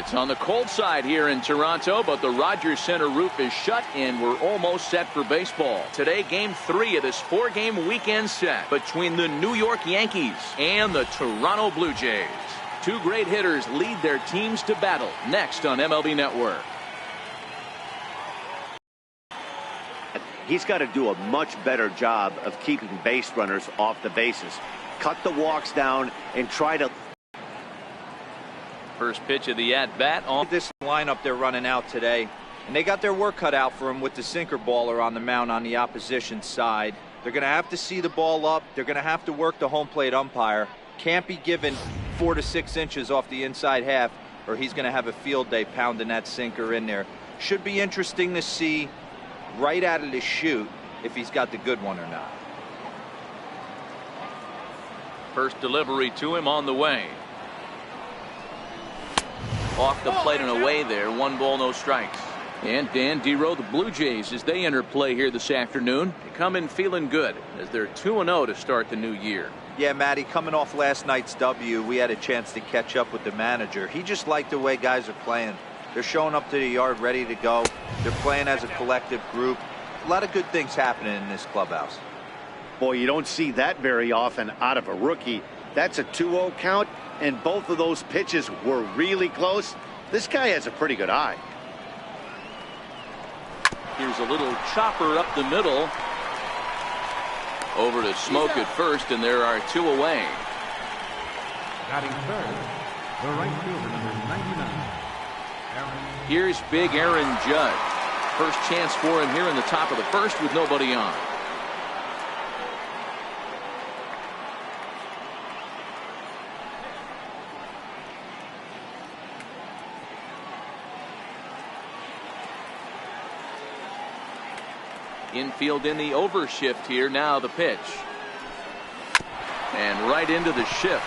It's on the cold side here in Toronto, but the Rogers Center roof is shut and we're almost set for baseball. Today, game 3 of this 4-game weekend set between the New York Yankees and the Toronto Blue Jays. Two great hitters lead their teams to battle next on MLB Network. He's got to do a much better job of keeping base runners off the bases. Cut the walks down and try to... First pitch of the at-bat on this lineup they're running out today, and they got their work cut out for them with the sinker baller on the mound on the opposition side. They're going to have to see the ball up. They're going to have to work the home plate umpire. Can't be given 4 to 6 inches off the inside half, or he's going to have a field day pounding that sinker in there. Should be interesting to see right out of the chute if he's got the good one or not. First delivery to him on the way. Off the plate and away there. 1 ball, no strikes. And Dan Dero, the Blue Jays, as they enter play here this afternoon, they come in feeling good as they're 2-0 to start the new year. Yeah, Matty, coming off last night's W, we had a chance to catch up with the manager. He just liked the way guys are playing. They're showing up to the yard ready to go. They're playing as a collective group. A lot of good things happening in this clubhouse. Boy, you don't see that very often out of a rookie. That's a 2-0 count, and both of those pitches were really close. This guy has a pretty good eye. Here's a little chopper up the middle. Over to Smoke at first, and there are 2 away. Batting third, the right fielder, number 99. Here's big Aaron Judge. First chance for him here in the top of the first with nobody on. Infield in the overshift here. Now the pitch. And right into the shift.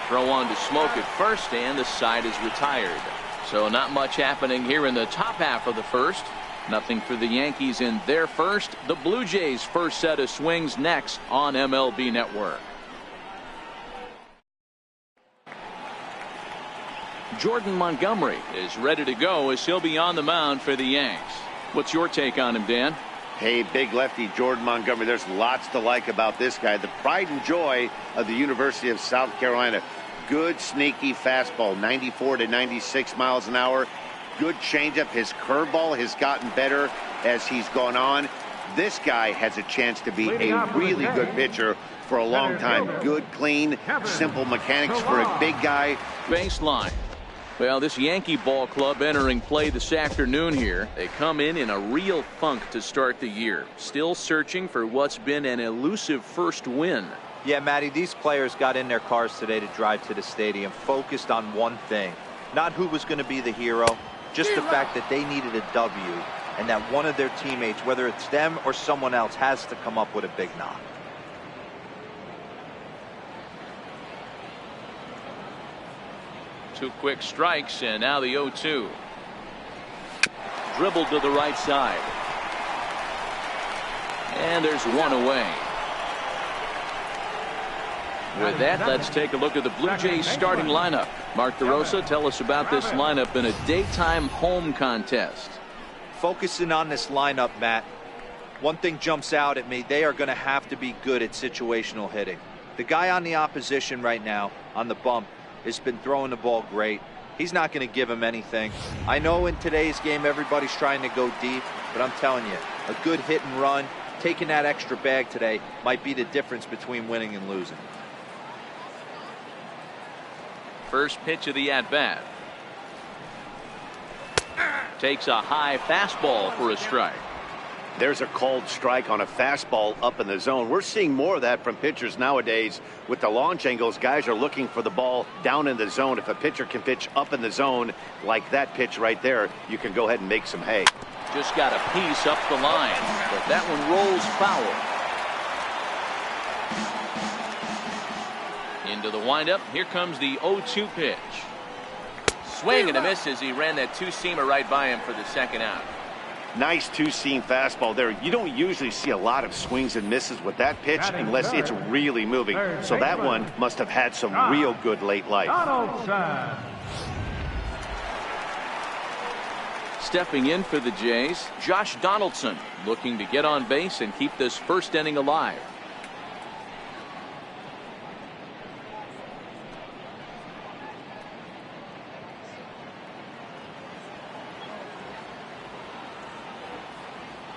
Throw on to Smoke at first, and the side is retired. So not much happening here in the top half of the first. Nothing for the Yankees in their first. The Blue Jays' first set of swings next on MLB Network. Jordan Montgomery is ready to go as he'll be on the mound for the Yanks. What's your take on him, Dan? Hey, big lefty Jordan Montgomery. There's lots to like about this guy. The pride and joy of the University of South Carolina. Good, sneaky fastball, 94 to 96 miles an hour. Good changeup. His curveball has gotten better as he's gone on. This guy has a chance to be a really good pitcher for a long time. Good, clean, simple mechanics for a big guy. Baseline. Well, this Yankee ball club entering play this afternoon here. They come in a real funk to start the year. Still searching for what's been an elusive first win. Yeah, Matty, these players got in their cars today to drive to the stadium, focused on one thing. Not who was going to be the hero, just the fact that they needed a W, and that one of their teammates, whether it's them or someone else, has to come up with a big knock. Two quick strikes, and now the 0-2. Dribbled to the right side. And there's 1 away. With that, let's take a look at the Blue Jays starting lineup. Mark DeRosa, tell us about this lineup in a daytime home contest. Focusing on this lineup, Matt, one thing jumps out at me. They are going to have to be good at situational hitting. The guy on the opposition right now on the bump has been throwing the ball great. He's not going to give him anything. I know in today's game everybody's trying to go deep, but I'm telling you, a good hit and run, taking that extra bag today might be the difference between winning and losing. First pitch of the at-bat. Takes a high fastball for a strike. There's a called strike on a fastball up in the zone. We're seeing more of that from pitchers nowadays. With the launch angles, guys are looking for the ball down in the zone. If a pitcher can pitch up in the zone like that pitch right there, you can go ahead and make some hay. Just got a piece up the line, but that one rolls foul. Into the windup. Here comes the 0-2 pitch. Swing and a miss as he ran that two-seamer right by him for the second out. Nice two-seam fastball there. You don't usually see a lot of swings and misses with that pitch unless it's really moving. So that one must have had some real good late life. Stepping in for the Jays, Josh Donaldson, looking to get on base and keep this first inning alive.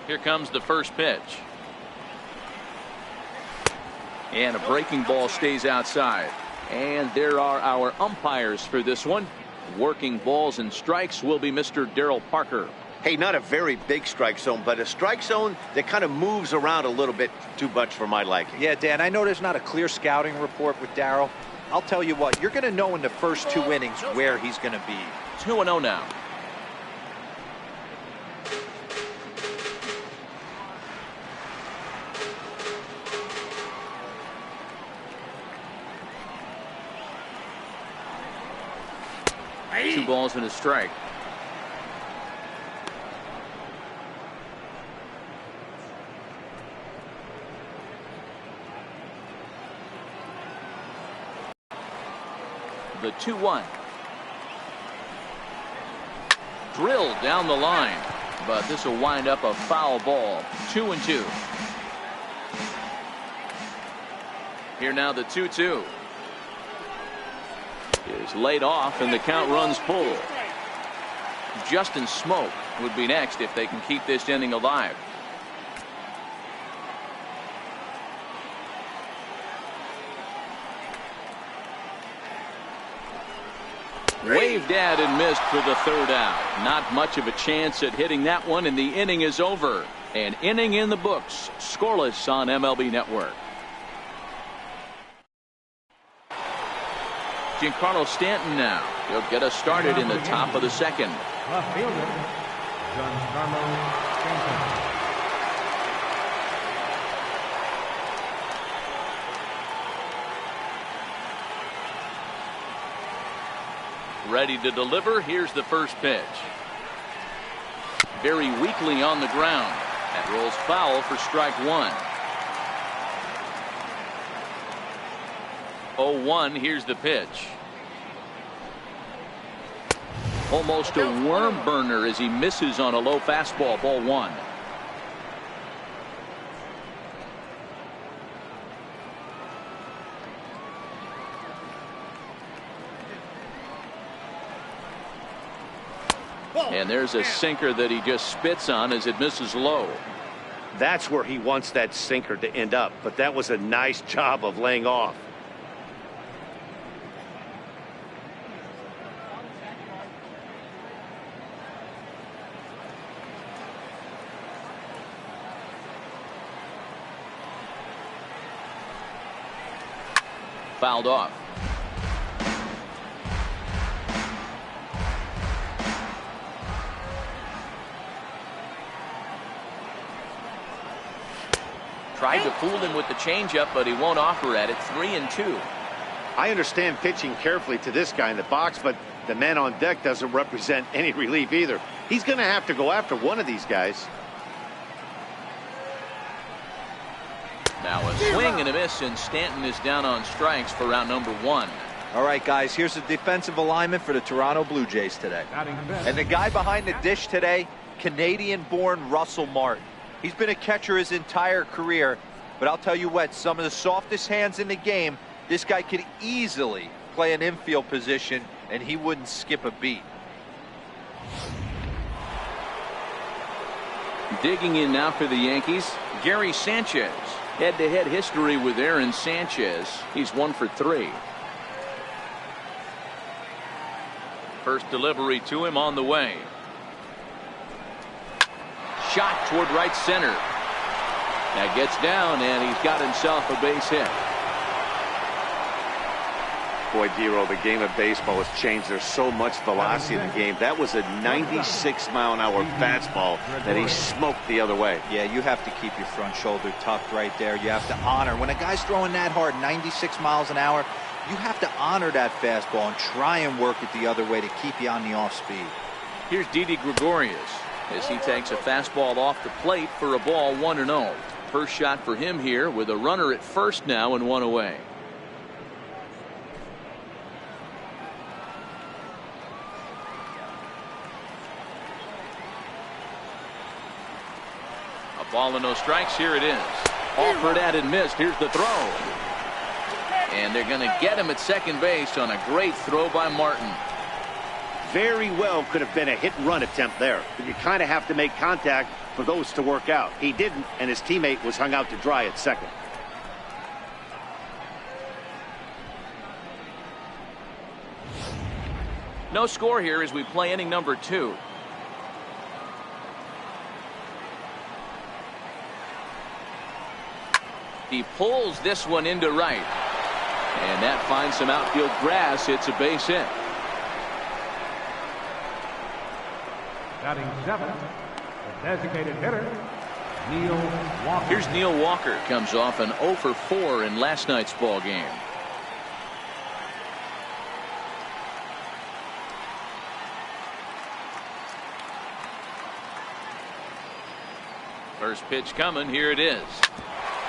Here comes the first pitch. And a breaking ball stays outside. And there are our umpires for this one. Working balls and strikes will be Mr. Daryl Parker. Hey, not a very big strike zone, but a strike zone that kind of moves around a little bit too much for my liking. Yeah, Dan, I know there's not a clear scouting report with Daryl. I'll tell you what, you're going to know in the first 2 innings where he's going to be. 2-0 now. Two balls and a strike. The 2-1. Drilled down the line, but this will wind up a foul ball. 2-2. Here now the 2-2. Is laid off and the count runs full. Justin Smoke would be next if they can keep this inning alive. Waved at and missed for the third out. Not much of a chance at hitting that one, and the inning is over. An inning in the books. Scoreless on MLB Network. Giancarlo Stanton now. He'll get us started in the top of the second. Left fielder, Giancarlo Stanton. Ready to deliver. Here's the first pitch. Very weakly on the ground. That rolls foul for strike one. 0-1. Here's the pitch. Almost a worm burner as he misses on a low fastball. Ball one. And there's a sinker that he just spits on as it misses low. That's where he wants that sinker to end up, but that was a nice job of laying off. Fouled off. Tried to fool him with the changeup, but he won't offer at it. 3-2. I understand pitching carefully to this guy in the box, but the man on deck doesn't represent any relief either. He's going to have to go after one of these guys. Now a swing and a miss, and Stanton is down on strikes for round number one. All right, guys, here's the defensive alignment for the Toronto Blue Jays today. And the guy behind the dish today, Canadian-born Russell Martin. He's been a catcher his entire career, but I'll tell you what, some of the softest hands in the game, this guy could easily play an infield position, and he wouldn't skip a beat. Digging in now for the Yankees, Gary Sanchez. Head-to-head history with Aaron Sanchez. He's 1 for 3. First delivery to him on the way. Shot toward right center. That gets down, and he's got himself a base hit. Boy, Dero, the game of baseball has changed. There's so much velocity in the game. That was a 96-mile-an-hour fastball that he smoked the other way. Yeah, you have to keep your front shoulder tucked right there. You have to honor. When a guy's throwing that hard, 96 miles an hour, you have to honor that fastball and try and work it the other way to keep you on the off speed. Here's Didi Gregorius. as he takes a fastball off the plate for a ball 1-0. First shot for him here with a runner at first now and one away. A ball and no strikes. Here it is. Offered at and missed. Here's the throw. And they're going to get him at second base on a great throw by Martin. Very well could have been a hit-and-run attempt there, but you kind of have to make contact for those to work out. He didn't, and his teammate was hung out to dry at second. No score here as we play inning number 2. He pulls this one into right, and that finds some outfield grass. It's a base hit. Batting 7, the designated hitter, Neil Walker. Here's Neil Walker. Comes off an 0 for 4 in last night's ball game. First pitch coming. Here it is.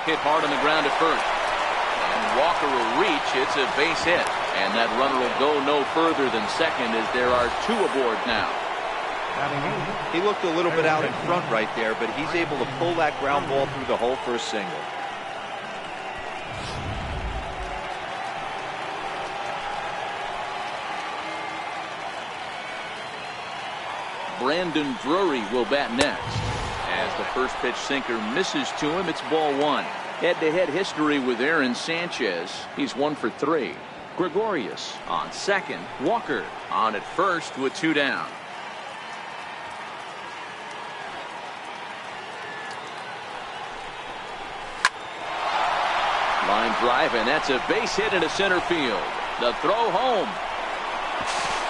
Hit hard on the ground at first. And Walker will reach. It's a base hit. And that runner will go no further than second as there are 2 aboard now. He looked a little bit out in front right there, but he's able to pull that ground ball through the hole for a single. Brandon Drury will bat next. As the first pitch sinker misses to him, it's ball 1. Head-to-head history with Aaron Sanchez. He's 1 for 3. Gregorius on second. Walker on at first with 2 down. Line drive, and that's a base hit into center field. The throw home.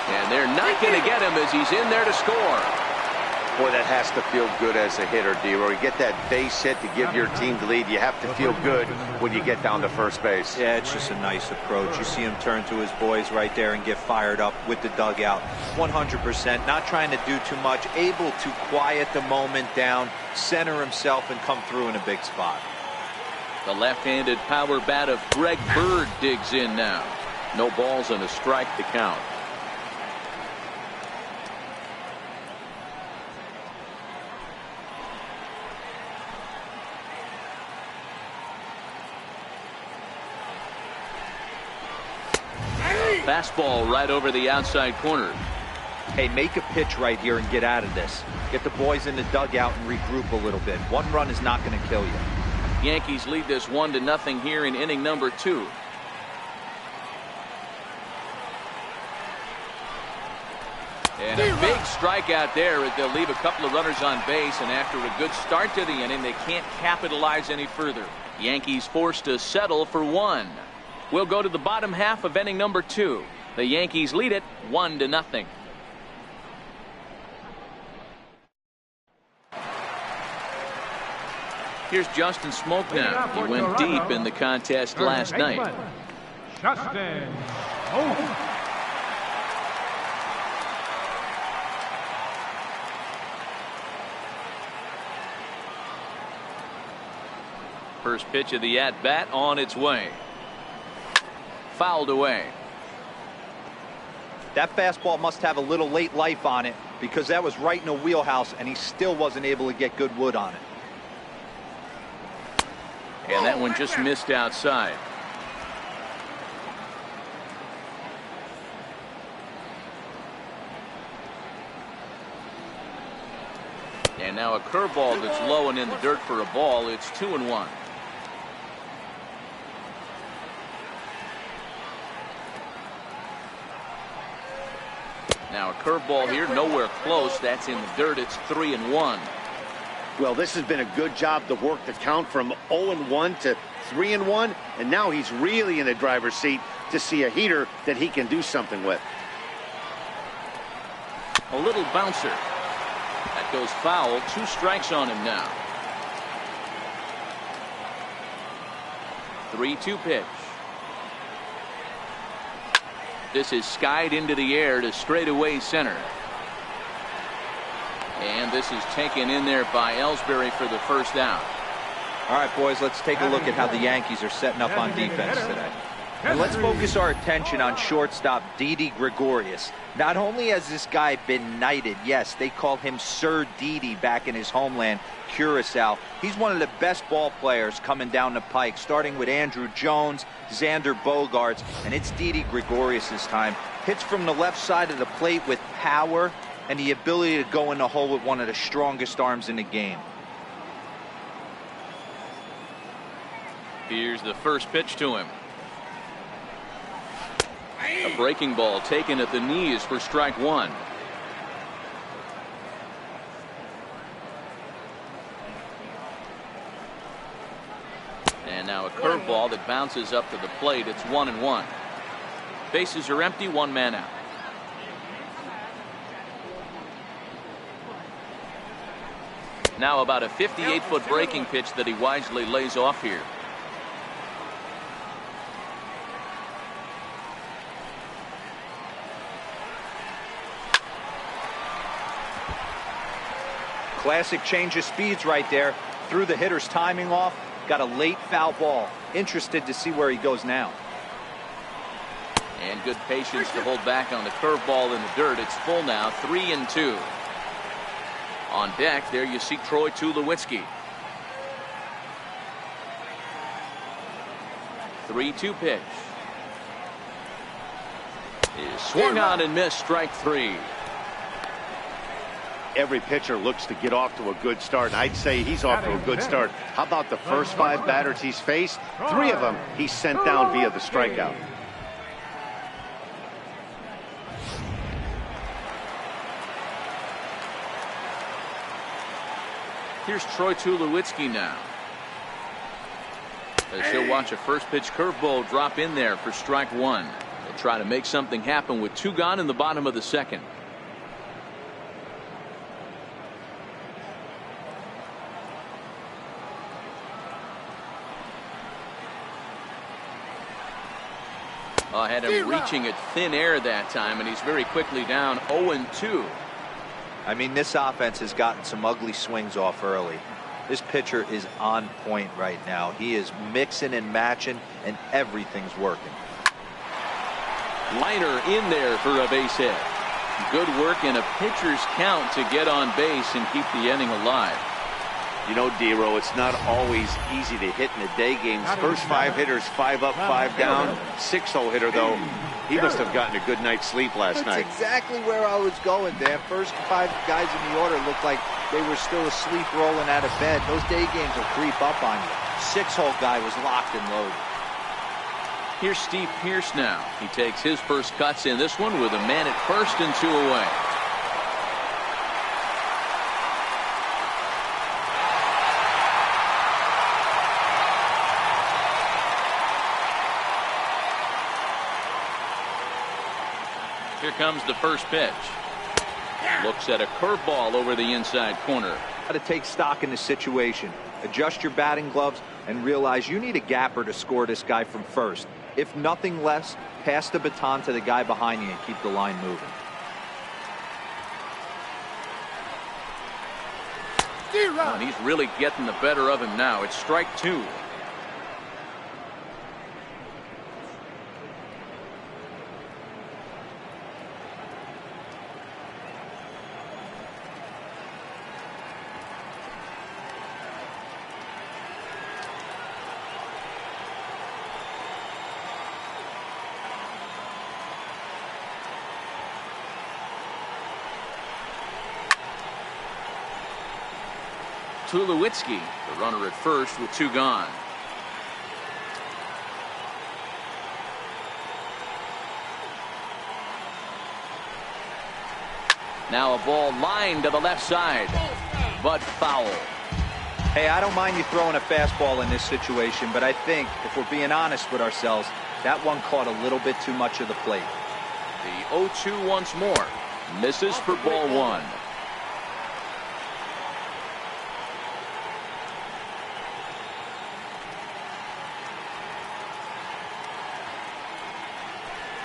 And they're not going to get him as he's in there to score. Boy, that has to feel good as a hitter, D-Roy. You get that base hit to give your team the lead. You have to feel good when you get down to first base. Yeah, it's just a nice approach. You see him turn to his boys right there and get fired up with the dugout. 100%, not trying to do too much, able to quiet the moment down, center himself, and come through in a big spot. The left-handed power bat of Greg Bird digs in now. No balls and a strike to count. Fastball right over the outside corner. Hey, make a pitch right here and get out of this. Get the boys in the dugout and regroup a little bit. One run is not going to kill you. Yankees lead this 1-0 here in inning number 2. And a big strikeout there as they'll leave a couple of runners on base, and after a good start to the inning, they can't capitalize any further. Yankees forced to settle for 1. We'll go to the bottom half of inning number 2. The Yankees lead it 1-0. Here's Justin Smoke now. He went deep in the contest last night. Justin Smoke. First pitch of the at-bat on its way. Fouled away. That fastball must have a little late life on it because that was right in the wheelhouse and he still wasn't able to get good wood on it. And that one just missed outside. And now a curveball that's low and in the dirt for a ball. It's 2-1. Now a curveball here, nowhere close. That's in the dirt. It's 3-1. Well, this has been a good job to work the count from 0-1 to 3-1, and now he's really in the driver's seat to see a heater that he can do something with. A little bouncer. That goes foul. 2 strikes on him now. 3-2 pitch. This is skied into the air to straightaway center. And this is taken in there by Ellsbury for the first down. All right, boys, let's take a look at how the Yankees are setting up on defense today. And let's focus our attention on shortstop Didi Gregorius. Not only has this guy been knighted, yes, they call him Sir Didi back in his homeland, Curacao. He's one of the best ball players coming down the pike, starting with Andrew Jones, Xander Bogaerts, and it's Didi Gregorius' time. Hits from the left side of the plate with power and the ability to go in the hole with one of the strongest arms in the game. Here's the first pitch to him. A breaking ball taken at the knees for strike one. And now a curveball that bounces up to the plate. It's 1-1. Bases are empty, one man out. Now about a 58-foot breaking pitch that he wisely lays off here. Classic change of speeds right there. Threw the hitter's timing off. Got a late foul ball. Interested to see where he goes now. And good patience to hold back on the curveball in the dirt. It's full now, 3-2. On deck, there you see Troy Tulowitzki. 3-2 pitch. Is swung on and missed, strike three. Every pitcher looks to get off to a good start. I'd say he's off to a good start. How about the first 5 batters he's faced? 3 of them he sent down via the strikeout. Here's Troy Tulowitzki now. As he'll watch a first pitch curveball drop in there for strike one. They'll try to make something happen with 2 gone in the bottom of the second. Had him reaching at thin air that time, and he's very quickly down 0-2. I mean, this offense has gotten some ugly swings off early. This pitcher is on point right now. He is mixing and matching, and everything's working. Liner in there for a base hit. Good work in a pitcher's count to get on base and keep the inning alive. You know, D-Row, it's not always easy to hit in the day games. First 5 hitters, 5 up, 5 down. 6-hole hitter, though, he must have gotten a good night's sleep last night. That's exactly where I was going, Dan. First 5 guys in the order looked like they were still asleep rolling out of bed. Those day games will creep up on you. 6-hole guy was locked and loaded. Here's Steve Pearce now. He takes his first cuts in this one with a man at first and 2 away. Here comes the first pitch. Looks at a curveball over the inside corner. Got to take stock in the situation. Adjust your batting gloves and realize you need a gapper to score this guy from first. If nothing less, pass the baton to the guy behind you and keep the line moving. Oh, and he's really getting the better of him now. It's strike 2. Tulowitzki, the runner at first with 2 gone. Now a ball lined to the left side, but foul. Hey, I don't mind you throwing a fastball in this situation, but I think if we're being honest with ourselves, that one caught a little bit too much of the plate. The 0-2 once more. Misses for ball 1.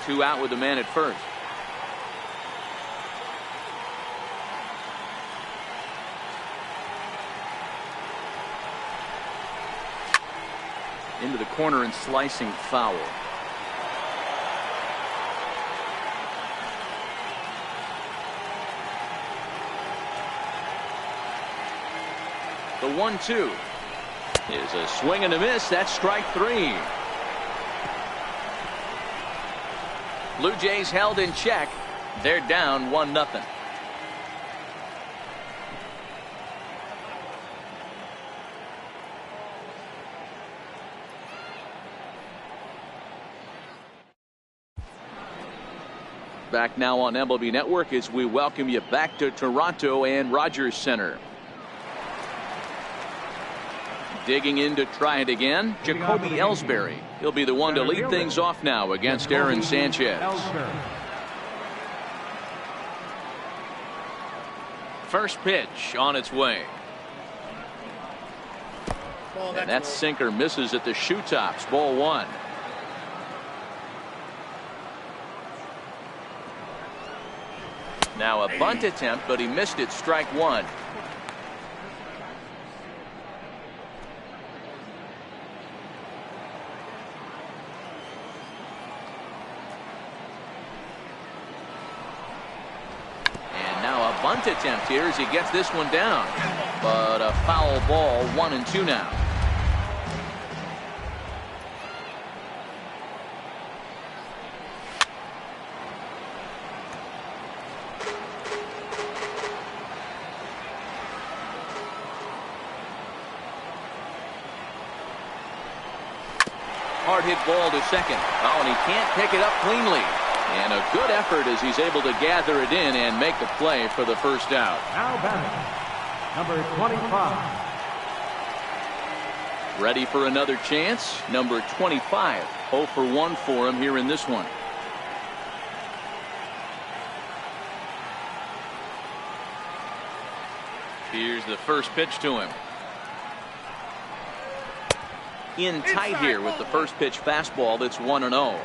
Two out with the man at first. into the corner and slicing foul. The 1-2 is a swing and a miss. That's strike 3. Blue Jays held in check. They're down 1-0. Back now on MLB Network as we welcome you back to Toronto and Rogers Center. Digging in to try it again, Jacoby Ellsbury. He'll be the one to lead things off now against Aaron Sanchez. First pitch on its way. And that sinker misses at the shoe tops. Ball 1. Now a bunt attempt, but he missed it. Strike 1. Bunt attempt here as he gets this one down, but a foul ball. 1-2 now. Hard hit ball to second. Oh, and he can't pick it up cleanly. And a good effort as he's able to gather it in and make the play for the first out. Now batting, number 25. Ready for another chance. Number 25. 0 for 1 for him here in this one. Here's the first pitch to him. In tight here with the first pitch fastball. That's 1-0.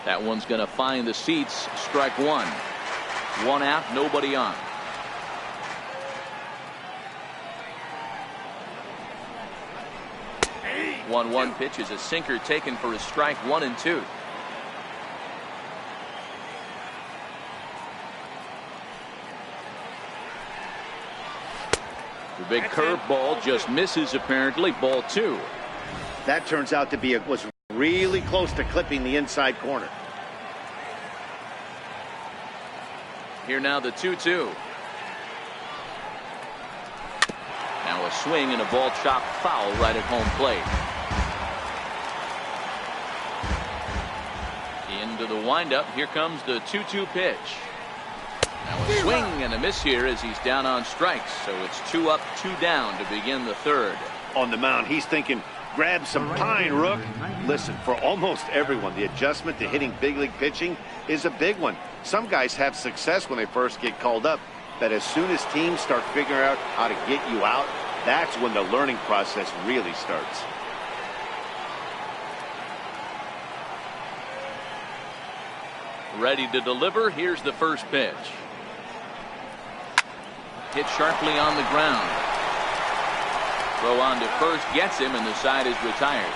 That one's going to find the seats. Strike 1. 1 out, nobody on. Hey. 1-1 pitch is a sinker taken for his strike 1 and 2. The big curveball just misses apparently. Ball 2. That turns out to be was really close to clipping the inside corner. Here now the 2-2. Now a swing and a ball chopped foul right at home plate. Into the windup. Here comes the 2-2 pitch. Now a swing and a miss here as he's down on strikes. So it's 2 up, 2 down to begin the third. On the mound, he's thinking, grab some pine, Rook. Listen, for almost everyone, the adjustment to hitting big league pitching is a big one. Some guys have success when they first get called up, but as soon as teams start figuring out how to get you out, that's when the learning process really starts. Ready to deliver. Here's the first pitch. Hit sharply on the ground. Throw on to first gets him, and the side is retired.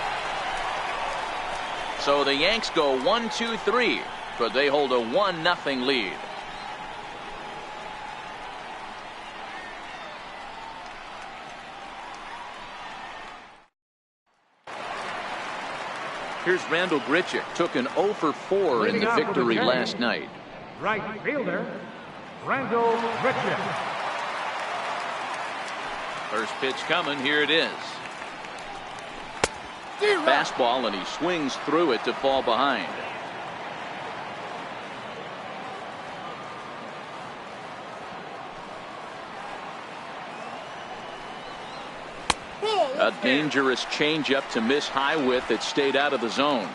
So the Yanks go 1-2-3, but they hold a 1-0 lead. Here's Randall Grichuk. Took an 0 for 4 in the victory last night. Right fielder, Randall Grichuk. First pitch coming. Here it is. Fastball, and he swings through it to fall behind. A dangerous changeup to miss high with. It stayed out of the zone.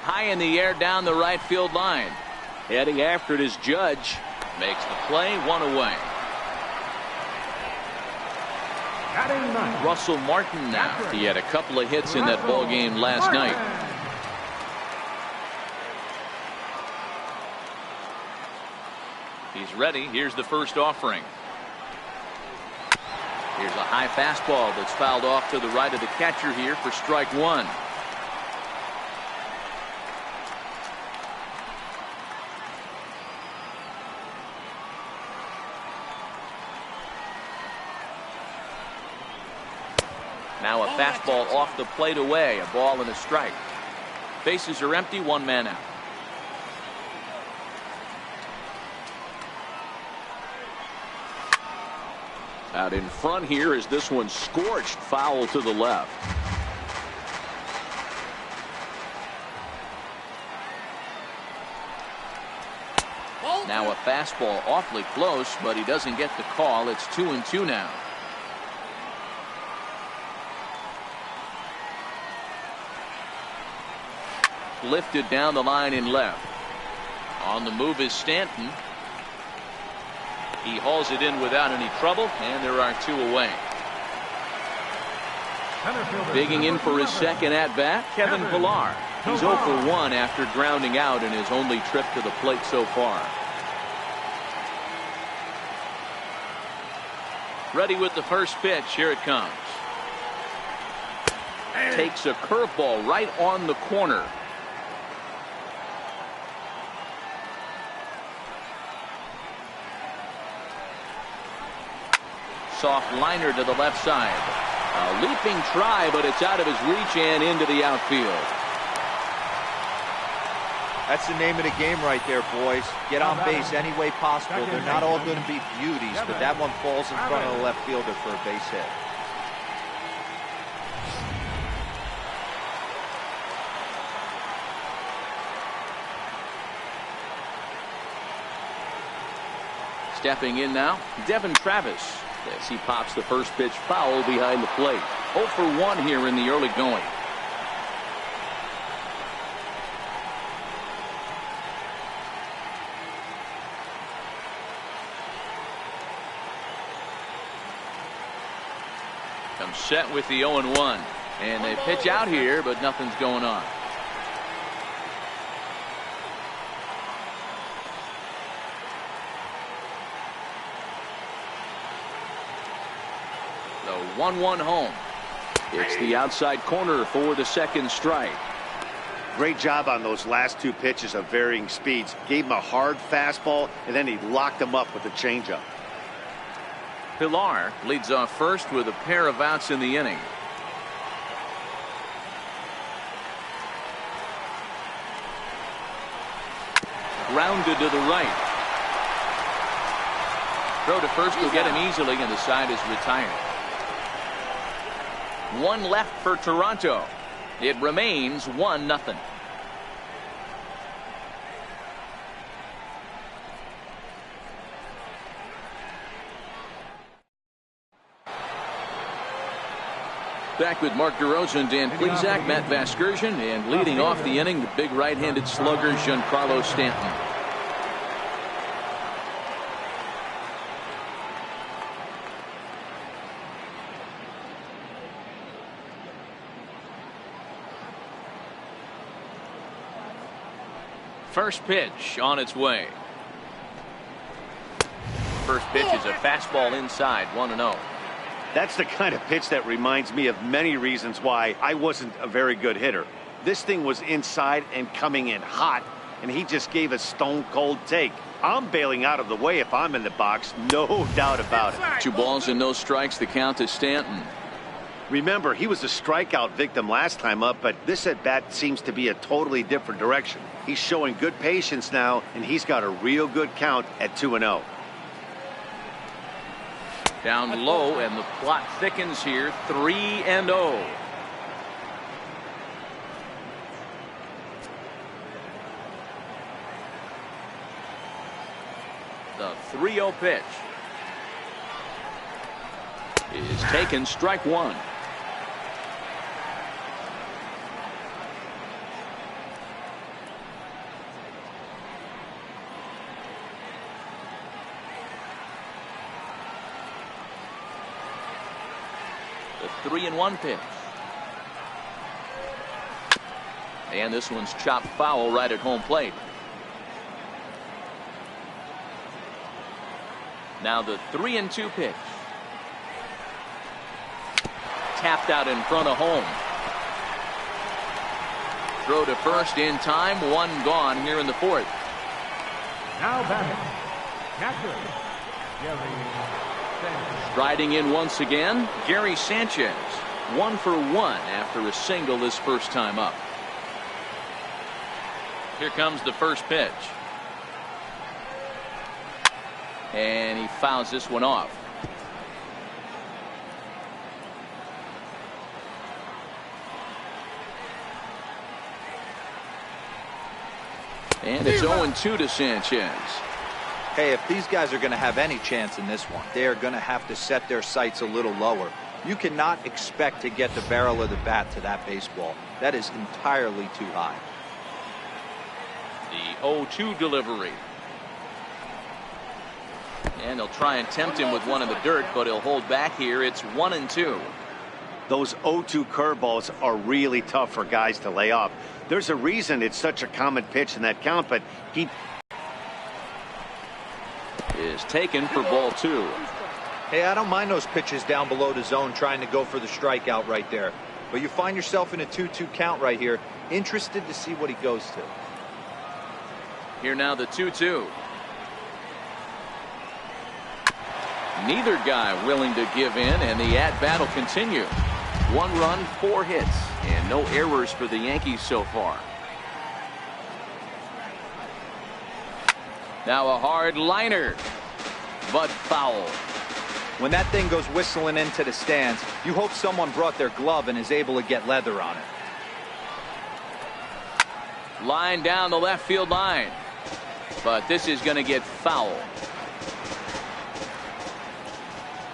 High in the air down the right field line. Heading after it is Judge. Makes the play. 1 away. Batting ninth, Russell Martin now. He had a couple of hits in that ball game last night. He's ready. Here's the first offering. Here's a high fastball that's fouled off to the right of the catcher here for strike one. Now a fastball off the plate away. A ball and a strike. Bases are empty. One man out. Out in front here is this one scorched foul to the left. Now a fastball awfully close, but he doesn't get the call. It's 2-2 now. Lifted down the line in left. On the move is Stanton. He hauls it in without any trouble, and there are two away. Digging in for his second at-bat, Kevin Pillar. He's 0 for 1 after grounding out in his only trip to the plate so far. Ready with the first pitch. Here it comes. Takes a curveball right on the corner. Soft liner to the left side. A leaping try, but it's out of his reach and into the outfield. That's the name of the game right there, boys. Get on base any way possible. They're not all going to be beauties, but that one falls in front of the left fielder for a base hit. Stepping in now, Devin Travis. As he pops the first pitch foul behind the plate. 0 for 1 here in the early going. Comes set with the 0-1. And they pitch out here, but nothing's going on. The 1-1 home. It's the outside corner for the second strike. Great job on those last two pitches of varying speeds. Gave him a hard fastball, and then he locked him up with a changeup. Pillar leads off first with a pair of outs in the inning. Grounded to the right. Throw to first will get him easily, and the side is retired. One left for Toronto. It remains 1-0. Back with Mark DeRosa and Dan Plesac, Matt Vasgersian, and leading off the inning, the big right-handed slugger Giancarlo Stanton. First pitch on its way. First pitch is a fastball inside, 1-0. That's the kind of pitch that reminds me of many reasons why I wasn't a very good hitter. This thing was inside and coming in hot, and he just gave a stone cold take. I'm bailing out of the way if I'm in the box, no doubt about it. 2 balls and no strikes, the count to Stanton. Remember, he was a strikeout victim last time up, but this at-bat seems to be a totally different direction. He's showing good patience now, and he's got a real good count at 2-0. Down low, and the plot thickens here, 3-0. The 3-0 pitch is taken, strike one. 3-1 pitch. And this one's chopped foul right at home plate. Now the 3-2 pitch. Tapped out in front of home. Throw to first in time. One gone here in the fourth. Now batting, catcher, Gary Sanchez. Striding in once again, Gary Sanchez. 1 for 1 after a single his first time up. Here comes the first pitch. And he fouls this one off. And it's 0-2 to Sanchez. Hey, if these guys are going to have any chance in this one, they are going to have to set their sights a little lower. You cannot expect to get the barrel of the bat to that baseball. That is entirely too high. The 0-2 delivery. And they'll try and tempt him with one in the dirt, but he'll hold back here. It's 1-2. Those 0-2 curveballs are really tough for guys to lay off. There's a reason it's such a common pitch in that count, but he is taken for ball 2. Hey, I don't mind those pitches down below the zone trying to go for the strikeout right there. But you find yourself in a 2-2 count right here. Interested to see what he goes to. Here now the 2-2. Neither guy willing to give in, and the at-bat will continue. 1 run, 4 hits, and no errors for the Yankees so far. Now a hard liner, but foul. When that thing goes whistling into the stands, you hope someone brought their glove and is able to get leather on it. Line down the left field line, but this is going to get foul.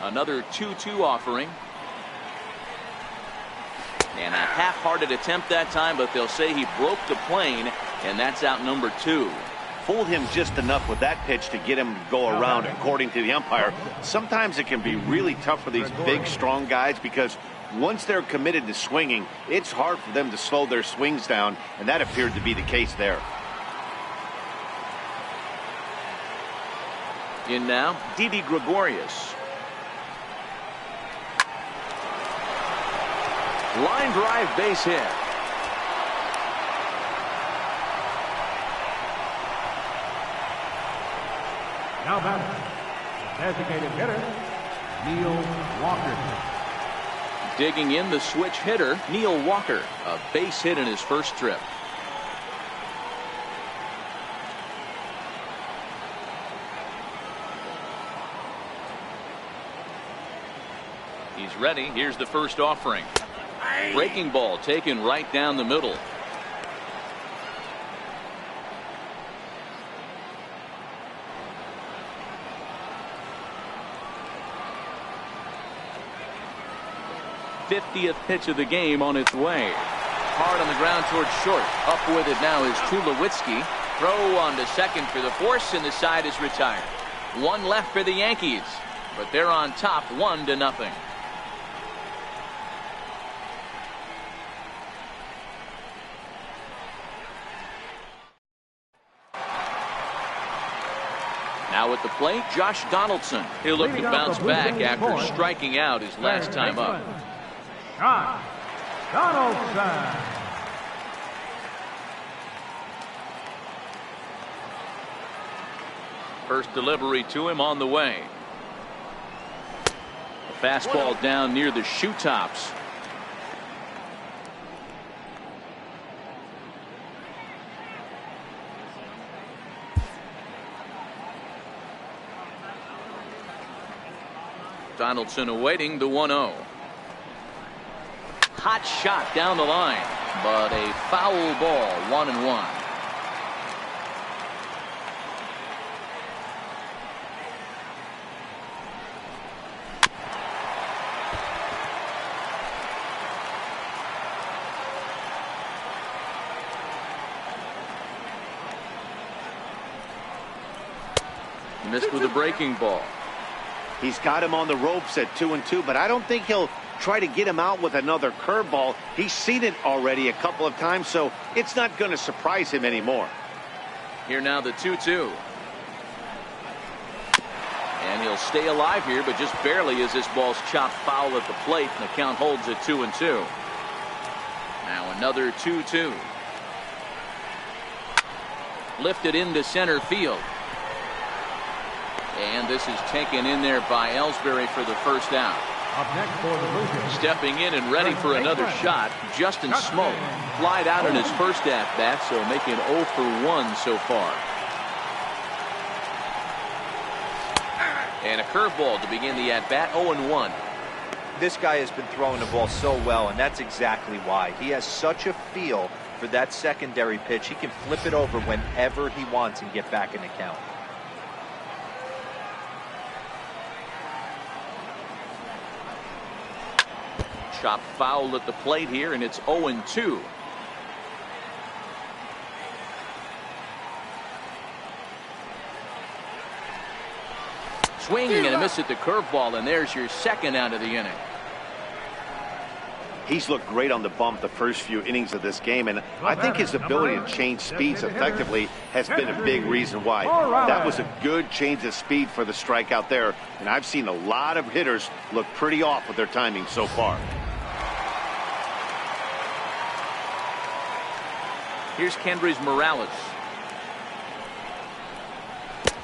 Another 2-2 offering. And a half-hearted attempt that time, but they'll say he broke the plane, and that's out number 2. fooled him just enough with that pitch to get him to go around, according to the umpire. Sometimes it can be really tough for these big, strong guys because once they're committed to swinging, it's hard for them to slow their swings down, and that appeared to be the case there. In now, Didi Gregorius. Line drive base hit. Now batting, designated hitter, Neil Walker. Digging in the switch hitter, Neil Walker. A base hit in his first trip. He's ready. Here's the first offering. Breaking ball taken right down the middle. '50th pitch of the game on its way. Hard on the ground towards short. Up with it now is Tulowitzki. Throw on to second for the force, and the side is retired. One left for the Yankees, but they're on top 1-0. Now at the plate, Josh Donaldson. He'll look to bounce back after striking out his last time up. Josh Donaldson. First delivery to him on the way. A fastball down near the shoe tops. Donaldson awaiting the 1-0. Hot shot down the line, but a foul ball, 1-1. Missed with a breaking ball. He's got him on the ropes at 2-2, but I don't think he'll try to get him out with another curveball. He's seen it already a couple of times, so it's not going to surprise him anymore. Here now the 2-2. And he'll stay alive here, but just barely as this ball's chopped foul at the plate, and the count holds at 2-2. Now another 2-2. Lifted into center field. And this is taken in there by Ellsbury for the first out. Up next for the Blue Jays. Stepping in and ready for another shot, Justin Smoak. Flied out in his first at-bat, so making 0 for 1 so far. And a curveball to begin the at-bat, 0-1. This guy has been throwing the ball so well, and that's exactly why. He has such a feel for that secondary pitch. He can flip it over whenever he wants and get back in the count. Chop foul at the plate here, and it's 0-2. Swinging and a miss at the curveball, and there's your second out of the inning. He's looked great on the bump the first few innings of this game, and I think his ability to change speeds effectively has been a big reason why. That was a good change of speed for the strikeout there, and I've seen a lot of hitters look pretty off with their timing so far. Here's Kendrys Morales.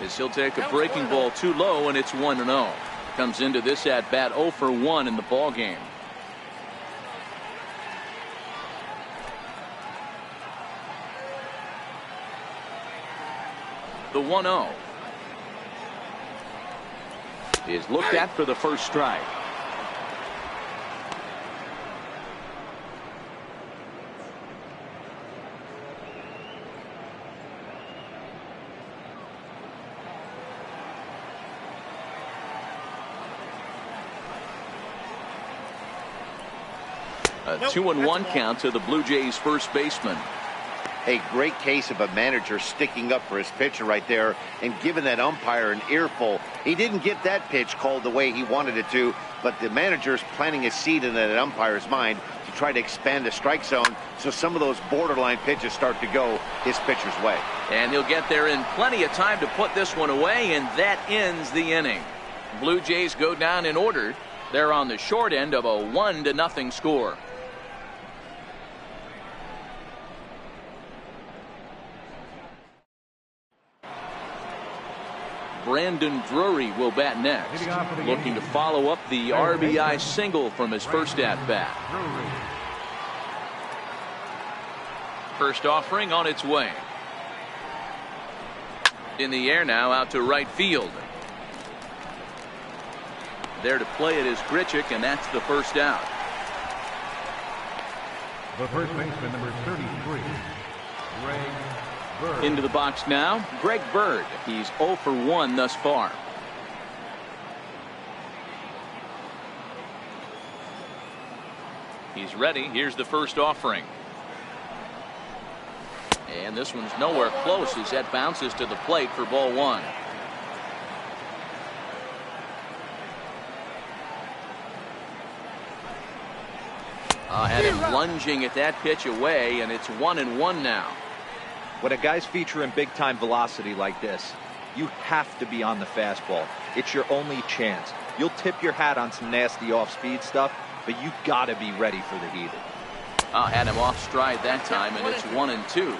As he'll take a breaking ball too low, and it's 1-0. Comes into this at bat 0 for 1 in the ball game. The 1-0 is looked at for the first strike. A 2-1 count to the Blue Jays first baseman. A great case of a manager sticking up for his pitcher right there and giving that umpire an earful. He didn't get that pitch called the way he wanted it to, but the manager's planting a seed in that umpire's mind to try to expand the strike zone so some of those borderline pitches start to go his pitcher's way. And he'll get there in plenty of time to put this one away, and that ends the inning. Blue Jays go down in order. They're on the short end of a 1-0 score. Brandon Drury will bat next, looking to follow up the RBI single from his first at-bat. First offering on its way. In the air now, out to right field. There to play it is Grichuk, and that's the first out. The first baseman, number 33, Greg Bird. Into the box now, Greg Bird. He's 0 for 1 thus far. He's ready. Here's the first offering. And this one's nowhere close as that bounces to the plate for ball 1. Had him lunging at that pitch away, and it's 1-1 now. When a guy's featuring big-time velocity like this, you have to be on the fastball. It's your only chance. You'll tip your hat on some nasty off-speed stuff, but you gotta be ready for the heater. Had him off stride that time, and it's 1-2.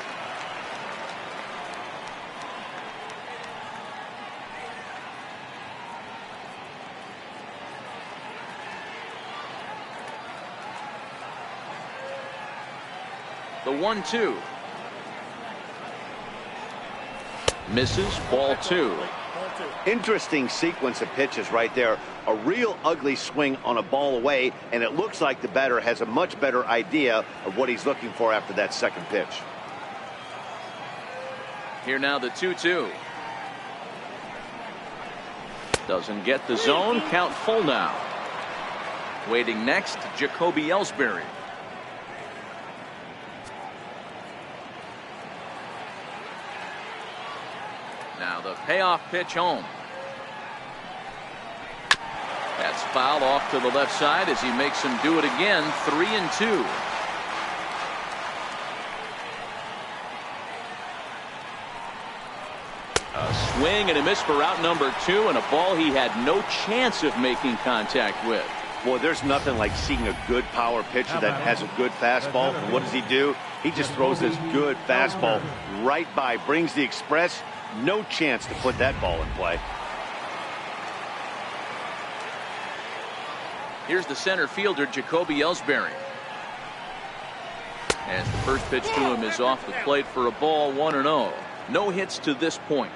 The 1-2. Misses, ball 2. Interesting sequence of pitches right there. A real ugly swing on a ball away, and it looks like the batter has a much better idea of what he's looking for after that second pitch. Here now the 2-2. Doesn't get the zone. Count full now. Waiting next, Jacoby Ellsbury. Now the payoff pitch home. That's foul off to the left side as he makes him do it again. 3-2. A swing and a miss for out number 2, and a ball he had no chance of making contact with. Boy, there's nothing like seeing a good power pitcher that has a good fastball. And what does he do? He just throws this good fastball right by, brings the express. No chance to put that ball in play. Here's the center fielder, Jacoby Ellsbury. As the first pitch to him is off the plate for a ball, 1-0. No hits to this point.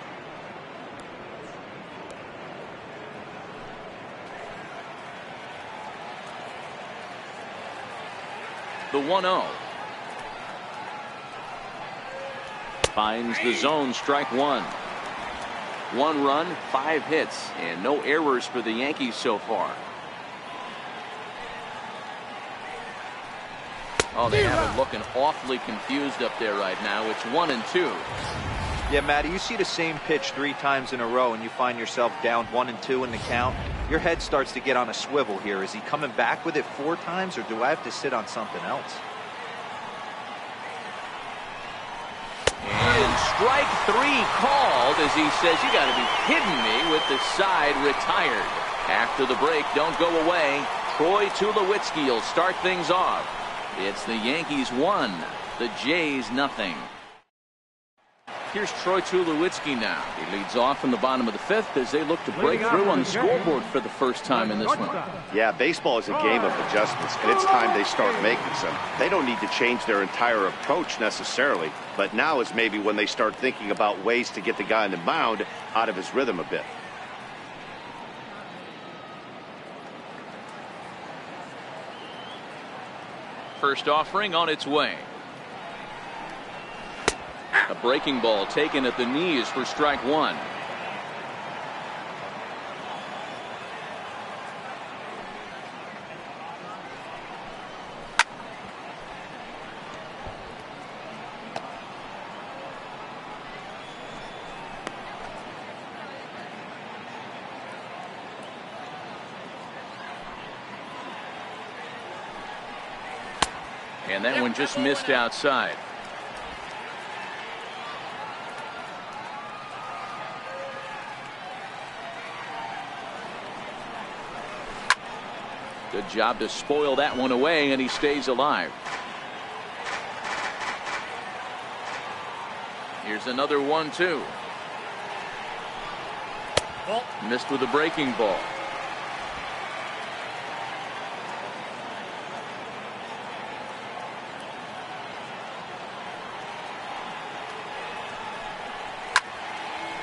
The 1-0. Finds the zone, strike one. 1 run, 5 hits, and no errors for the Yankees so far. Oh, they have him looking awfully confused up there right now. It's 1-2. Yeah, Matty, you see the same pitch 3 times in a row and you find yourself down 1-2 in the count. Your head starts to get on a swivel here. Is he coming back with it 4 times, or do I have to sit on something else? And strike 3 called as he says, "You got to be kidding me," with the side retired. After the break, don't go away. Troy Tulowitzki will start things off. It's the Yankees 1, the Jays 0. Here's Troy Tulowitzki now. He leads off in the bottom of the 5th as they look to break through on the scoreboard for the first time in this one. Yeah, baseball is a game of adjustments, and it's time they start making some. They don't need to change their entire approach necessarily, but now is maybe when they start thinking about ways to get the guy on the mound out of his rhythm a bit. First offering on its way. A breaking ball taken at the knees for strike 1. And that one just missed outside. Good job to spoil that one away, and he stays alive. Here's another 1-2. Missed with a breaking ball.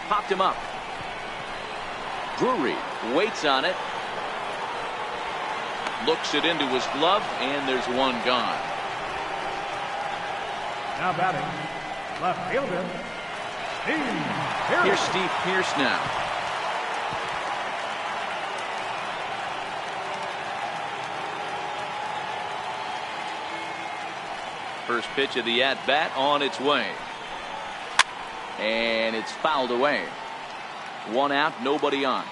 Popped him up. Drury waits on it. Looks it into his glove, and there's one gone. Now batting, left fielder, Steve Pearce. Here's Steve Pearce now. First pitch of the at-bat on its way. And it's fouled away. 1 out, nobody on.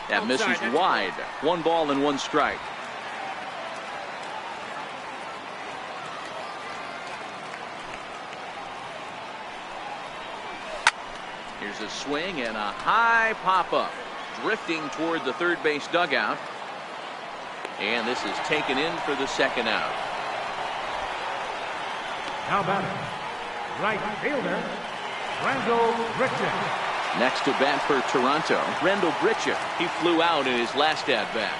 That misses wide. 1 ball and 1 strike. Here's a swing and a high pop-up. Drifting toward the third base dugout. And this is taken in for the 2nd out. Now batting, right fielder, Randall Grichuk. Next to bat for Toronto, Randall Grichuk. He flew out in his last at bat.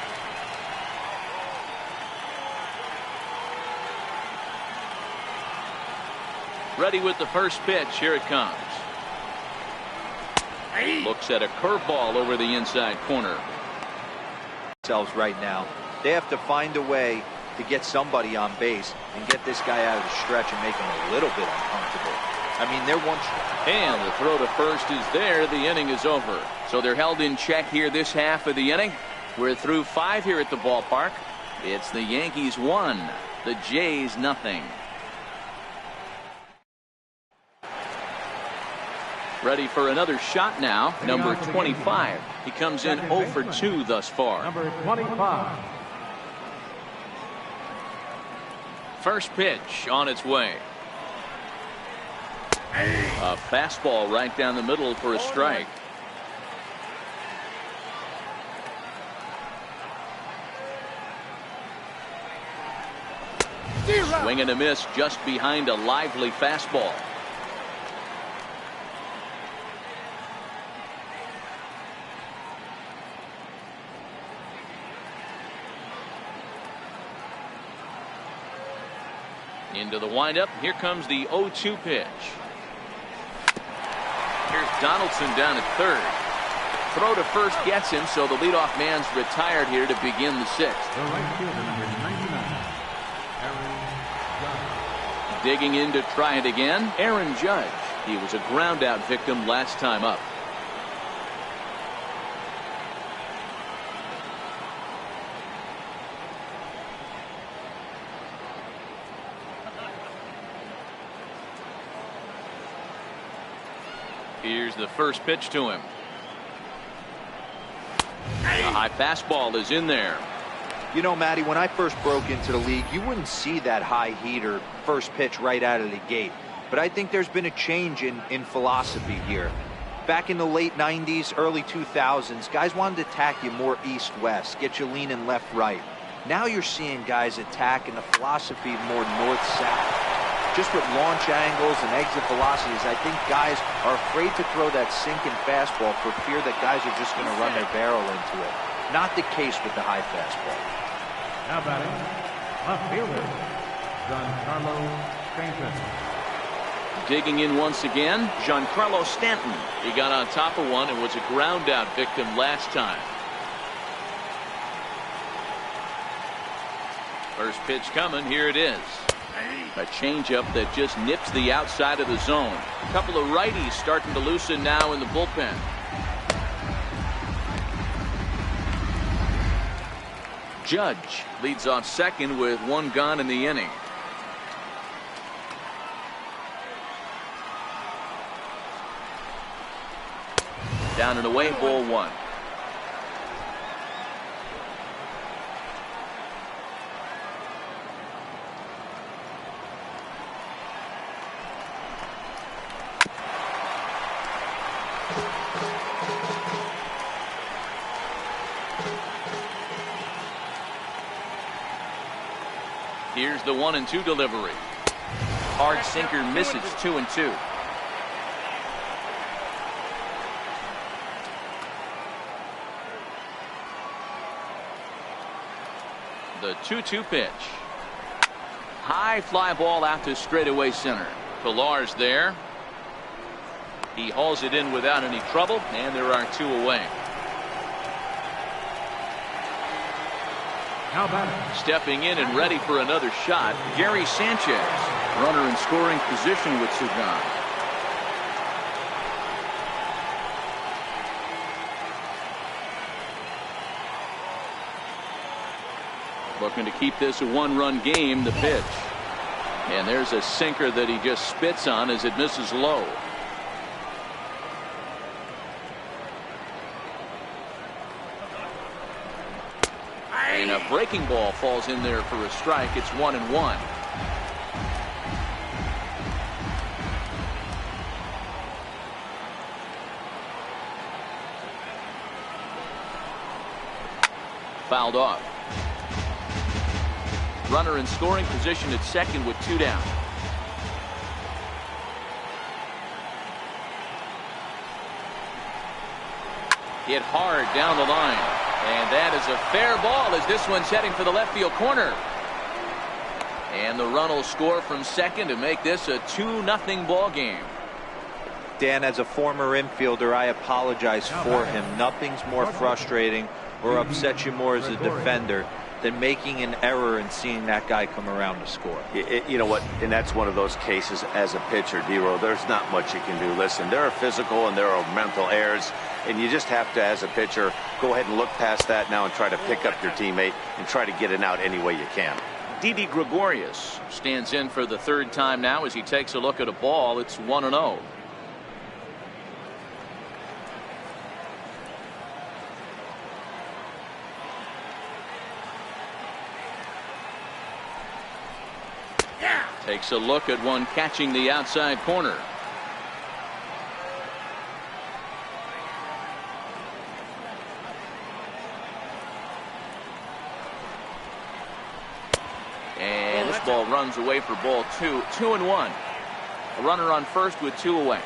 Ready with the first pitch. Here it comes. Looks at a curveball over the inside corner. Themselves right now. They have to find a way to get somebody on base and get this guy out of the stretch and make him a little bit uncomfortable. I mean, they're one. And the throw to first is there. The inning is over. So they're held in check here this half of the inning. We're through 5 here at the ballpark. It's the Yankees 1, the Jays 0. Ready for another shot now. Number 25. He comes in 0 for 2 thus far. Number 25. First pitch on its way. A fastball right down the middle for a strike. Swing and a miss just behind a lively fastball. Into the windup. Here comes the 0-2 pitch. Here's Donaldson down at third. Throw to first gets him, so the leadoff man's retired here to begin the sixth. The right fielder, number 99, Aaron Judge. Digging in to try it again, Aaron Judge. He was a ground out victim last time up. Here's the first pitch to him. A high fastball is in there. You know, Matty, when I first broke into the league, you wouldn't see that high heater first pitch right out of the gate. But I think there's been a change in philosophy here. Back in the late 90s, early 2000s, guys wanted to attack you more east-west, get you leaning left-right. Now you're seeing guys attack in the philosophy more north-south. Just with launch angles and exit velocities, I think guys are afraid to throw that sinking fastball for fear that guys are just going to run their barrel into it. Not the case with the high fastball. Now batting, left fielder, Giancarlo Stanton. Digging in once again, Giancarlo Stanton. He got on top of one and was a ground out victim last time. First pitch coming. Here it is. A changeup that just nips the outside of the zone. A couple of righties starting to loosen now in the bullpen. Judge leads off second with one gone in the inning. Down and away, ball one. Here's the 1-2 delivery. Hard sinker misses. 2-2. The 2-2 pitch. High fly ball out to straightaway center. Pillar's there. He hauls it in without any trouble, and there are two away. Now batting, Stepping in and ready for another shot, Gary Sanchez. Runner in scoring position with Sagan. Looking to keep this a one-run game. The pitch. And there's a sinker that he just spits on as it misses low. And a breaking ball falls in there for a strike. It's 1-1. Fouled off. Runner in scoring position at second with two down. Hit hard down the line. And that is a fair ball as this one's heading for the left field corner. And the run will score from second to make this a 2-0 ball game. Dan, as a former infielder, I apologize for him. Nothing's more frustrating or upsets you more as a defender than making an error and seeing that guy come around to score. You know what? And that's one of those cases as a pitcher, D-Row. There's not much you can do. Listen, there are physical and there are mental errors, and you just have to, as a pitcher, go ahead and look past that now and try to pick up your teammate and try to get it out any way you can. Didi Gregorius stands in for the third time now as he takes a look at a ball. It's 1-0. Takes a look at one catching the outside corner. And this ball runs away for ball 2. 2-1. A runner on first with 2 away.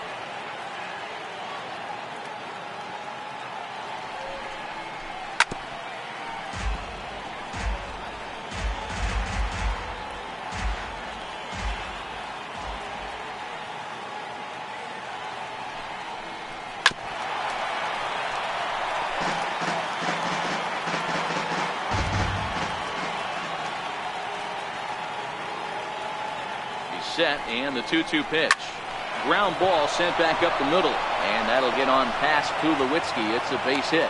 Set and the 2-2 pitch. Ground ball sent back up the middle, and that'll get on past Tulowitzki. It's a base hit.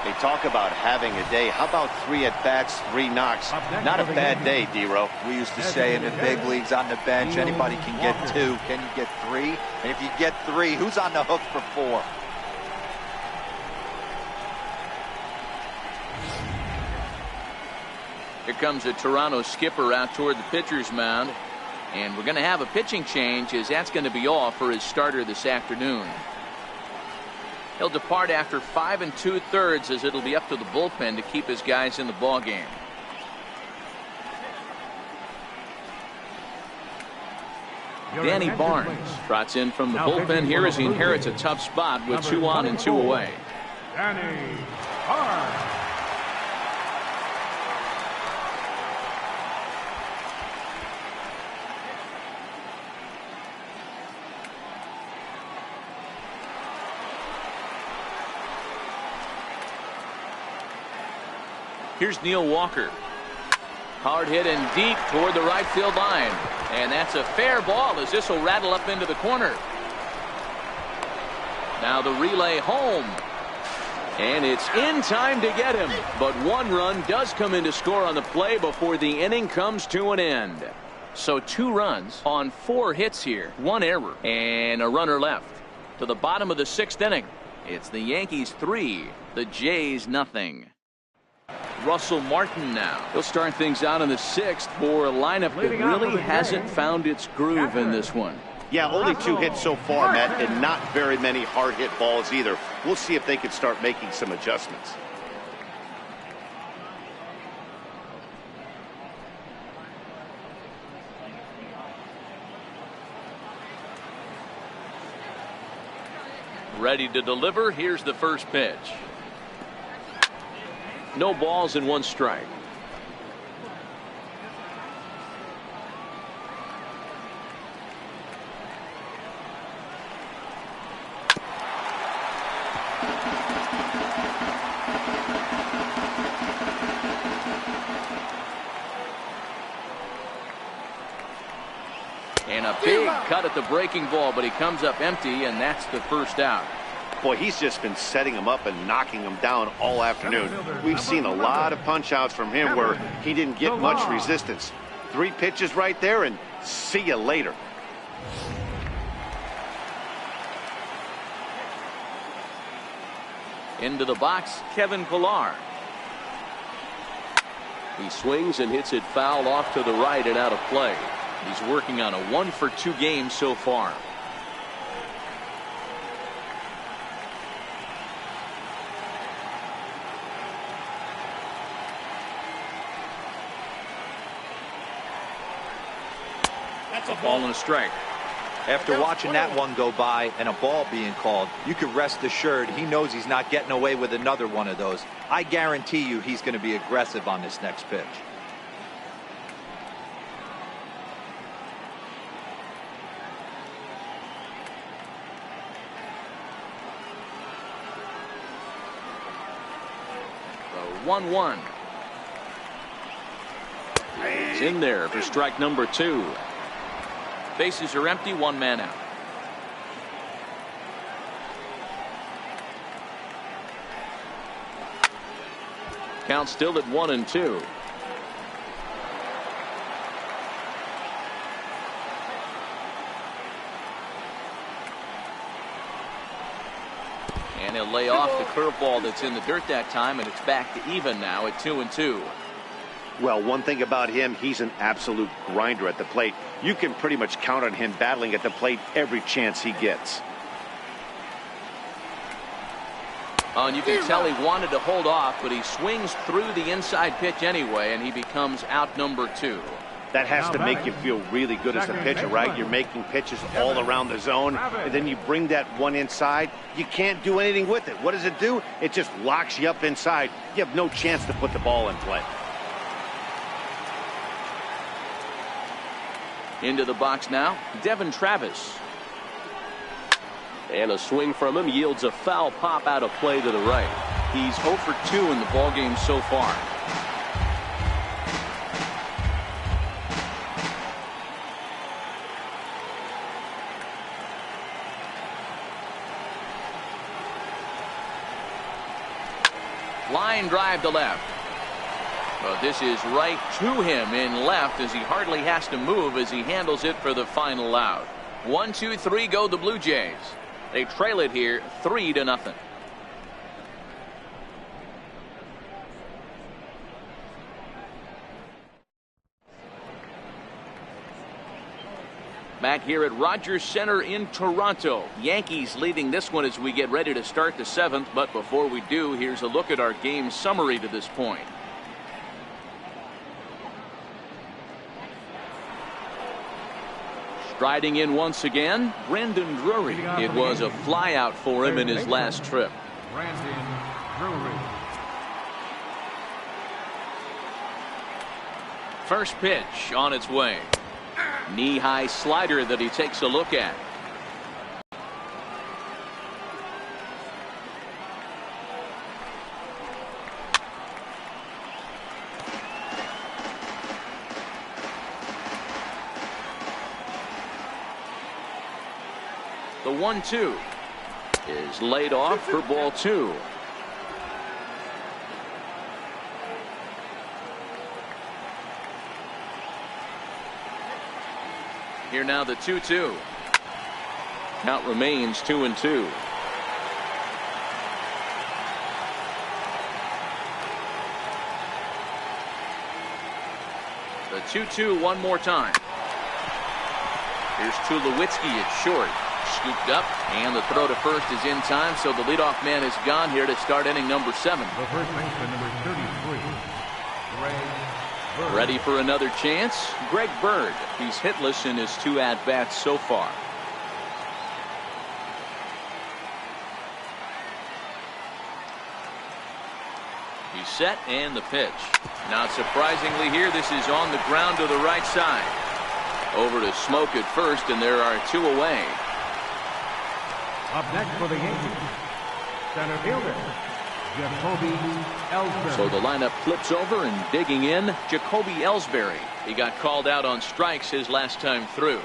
They talk about having a day. How about 3 at-bats, 3 knocks? Not a bad day, D-Row. We used to say in the big leagues on the bench, anybody can get 2. Can you get 3? And if you get 3, who's on the hook for 4? Here comes the Toronto skipper out toward the pitcher's mound. And we're going to have a pitching change, as that's going to be all for his starter this afternoon. He'll depart after 5 2/3, as it'll be up to the bullpen to keep his guys in the ballgame. Danny Barnes trots in from the bullpen here as he inherits a tough spot with 2 on and 2 away. Danny Barnes. Here's Neil Walker. Hard hit and deep toward the right field line. And that's a fair ball, as this will rattle up into the corner. Now the relay home. And it's in time to get him. But 1 run does come in to score on the play before the inning comes to an end. So 2 runs on 4 hits here. 1 error and a runner left. To the bottom of the 6th inning. It's the Yankees 3, the Jays nothing. Russell Martin now. He'll start things out in the 6th for a lineup that really hasn't found its groove in this one. Yeah, only 2 hits so far, Matt, and not very many hard hit balls either. We'll see if they can start making some adjustments. Ready to deliver. Here's the first pitch. No balls and 1 strike. And a big cut at the breaking ball, but he comes up empty, and that's the first out. Boy, he's just been setting him up and knocking him down all afternoon. We've seen a lot of punch-outs from him where he didn't get much resistance. 3 pitches right there, and see you later. Into the box, Kevin Pillar. He swings and hits it foul off to the right and out of play. He's working on a 1-for-2 game so far. A ball and a strike. After watching that one go by and a ball being called, you can rest assured he knows he's not getting away with another one of those. I guarantee you he's going to be aggressive on this next pitch. The 1-1. He's in there for strike number 2. Bases are empty, 1 man out. Count still at 1-2. And he'll lay off the curveball that's in the dirt that time, and it's back to even now at 2-2. Well, one thing about him, he's an absolute grinder at the plate. You can pretty much count on him battling at the plate every chance he gets. Oh, and you can tell he wanted to hold off, but he swings through the inside pitch anyway, and he becomes out number 2. That has to make you feel really good as a pitcher, right? You're making pitches all around the zone, and then you bring that one inside. You can't do anything with it. What does it do? It just locks you up inside. You have no chance to put the ball in play. Into the box now, Devin Travis. And a swing from him yields a foul pop out of play to the right. He's 0 for 2 in the ballgame so far. Line drive to left. But this is right to him in left as he hardly has to move as he handles it for the final out. 1, 2, 3 go the Blue Jays. They trail it here 3-0. Back here at Rogers Center in Toronto. Yankees leading this one as we get ready to start the 7th. But before we do, here's a look at our game summary to this point. Striding in once again, Brandon Drury. It was a flyout for him in his last trip. Brandon Drury. First pitch on its way. Knee-high slider that he takes a look at. The 1-2 is laid off for ball 2. Here now the 2-2. Count remains 2-2. The 2-2 one more time. Here's Tulowitzki at short. Scooped up, and the throw to first is in time, so the leadoff man is gone here to start inning number 7. The first baseman, number 33, Greg Bird. Ready for another chance? Greg Bird. He's hitless in his 2 at-bats so far. He's set, and the pitch. Not surprisingly here, this is on the ground to the right side. Over to Smoke at first, and there are 2 away. Up next for the Yankees, center fielder, Jacoby Ellsbury. So the lineup flips over, and digging in, Jacoby Ellsbury. He got called out on strikes his last time through.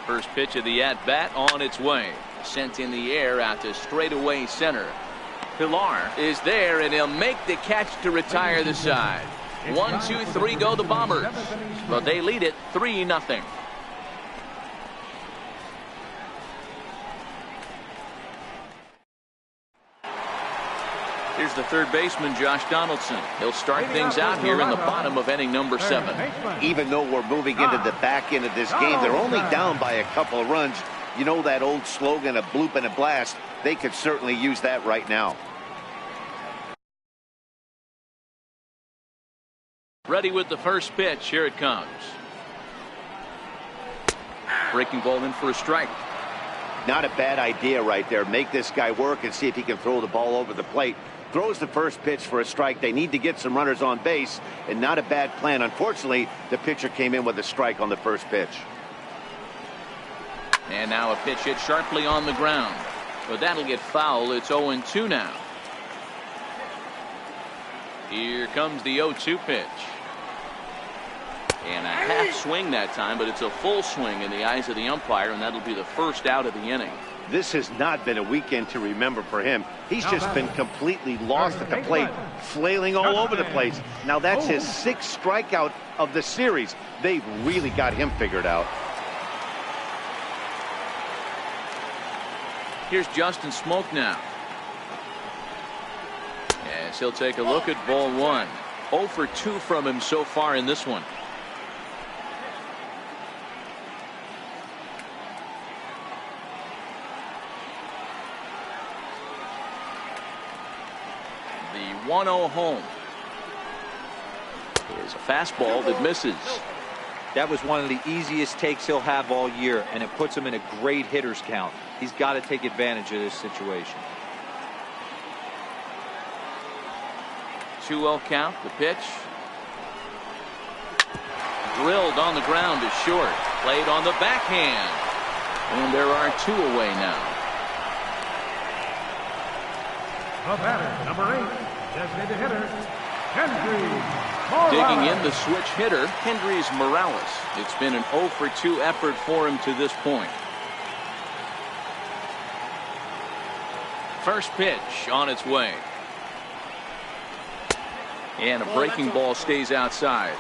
First pitch of the at-bat on its way. Sent in the air out to straightaway center. Pilar is there, and he'll make the catch to retire the side. 1, 2, 3 go the Bombers. But they lead it 3-0. Here's the third baseman, Josh Donaldson. He'll start things out here in the bottom of inning number 7. Even though we're moving into the back end of this game, they're only down by a couple of runs. You know that old slogan, a bloop and a blast? They could certainly use that right now. Ready with the first pitch. Here it comes. Breaking ball in for a strike. Not a bad idea right there. Make this guy work and see if he can throw the ball over the plate. Throws the first pitch for a strike. They need to get some runners on base, and not a bad plan. Unfortunately, the pitcher came in with a strike on the first pitch. And now a pitch hit sharply on the ground. But that'll get foul. It's 0-2 now. Here comes the 0-2 pitch. And a half swing that time, but it's a full swing in the eyes of the umpire, and that'll be the first out of the inning. This has not been a weekend to remember for him. He's just been completely lost at the plate, flailing all over the place. Now that's his 6th strikeout of the series. They've really got him figured out. Here's Justin Smoak now. As he'll take a look at ball one. 0 for 2 from him so far in this one. The 1-0 home is a fastball that misses. That was one of the easiest takes he'll have all year, and it puts him in a great hitter's count. He's got to take advantage of this situation. 2-0 count. The pitch. Drilled on the ground is short. Played on the backhand. And there are 2 away now. The batter, number 8, designated hitter, Kendrys Digging in Morales. the switch hitter, Kendrys Morales. It's been an 0 for 2 effort for him to this point. First pitch on its way. And a breaking ball stays outside.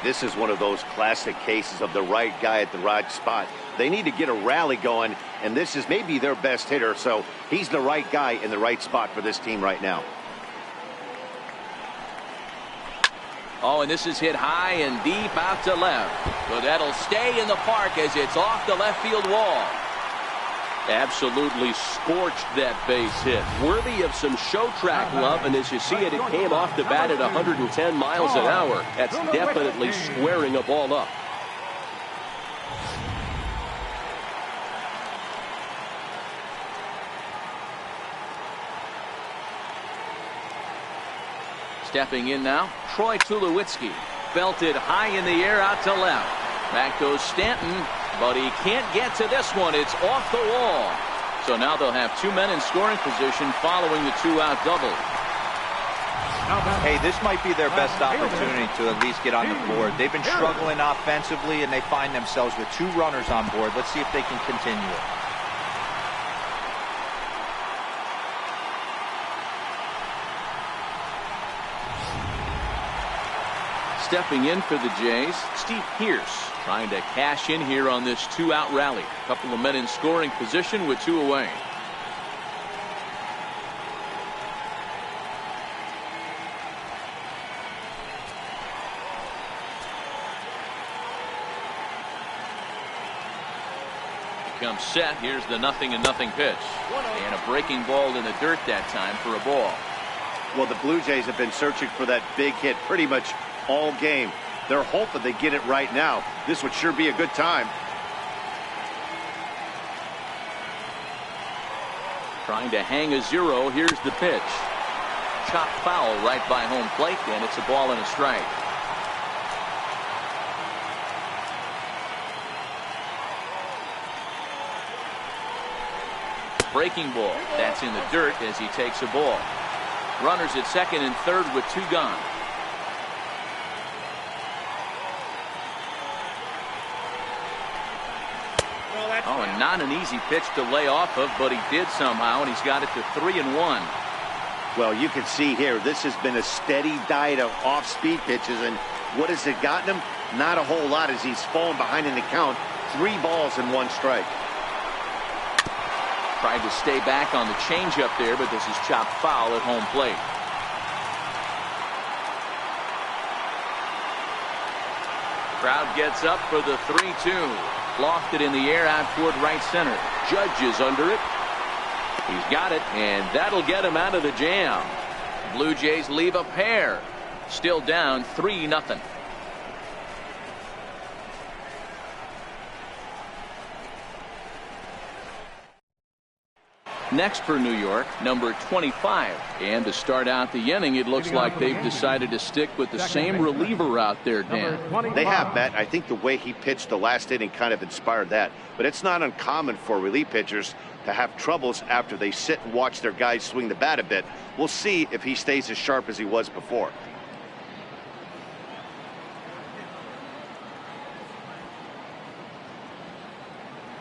This is one of those classic cases of the right guy at the right spot. They need to get a rally going, and this is maybe their best hitter, so he's the right guy in the right spot for this team right now. Oh, and this is hit high and deep out to left. So that'll stay in the park as it's off the left field wall. Absolutely scorched that base hit. Worthy of some show track love, and as you see it, it came off the bat at 110 miles an hour. That's definitely squaring a ball up. Stepping in now, Troy Tulowitzki. Belted high in the air out to left. Back goes Stanton, but he can't get to this one. It's off the wall. So now they'll have 2 men in scoring position following the 2-out double. Hey, this might be their best opportunity to at least get on the board. They've been struggling offensively, and they find themselves with 2 runners on board. Let's see if they can continue it. Stepping in for the Jays, Steve Pearce trying to cash in here on this 2-out rally. A couple of men in scoring position with 2 away. Comes set. Here's the 0-0 pitch. And a breaking ball in the dirt that time for a ball. Well, the Blue Jays have been searching for that big hit pretty much all game. They're hoping they get it right now. This would sure be a good time. Trying to hang a 0. Here's the pitch. Chop foul right by home plate, and it's a ball and a strike. Breaking ball. That's in the dirt as he takes a ball. Runners at second and third with 2 gone. Oh, and not an easy pitch to lay off of, but he did somehow, and he's got it to 3-1. Well, you can see here, this has been a steady diet of off-speed pitches, and what has it gotten him? Not a whole lot as he's fallen behind in the count. 3 balls and 1 strike. Tried to stay back on the changeup there, but this is chopped foul at home plate. Crowd gets up for the 3-2. Lofted in the air out toward right center. Judge is under it. He's got it, and that'll get him out of the jam. Blue Jays leave a pair. Still down 3-0. Next for New York, number 25. And to start out the inning, it looks like they've decided to stick with the same reliever out there, Dan. They have, Matt. I think the way he pitched the last inning kind of inspired that. But it's not uncommon for relief pitchers to have troubles after they sit and watch their guys swing the bat a bit. We'll see if he stays as sharp as he was before.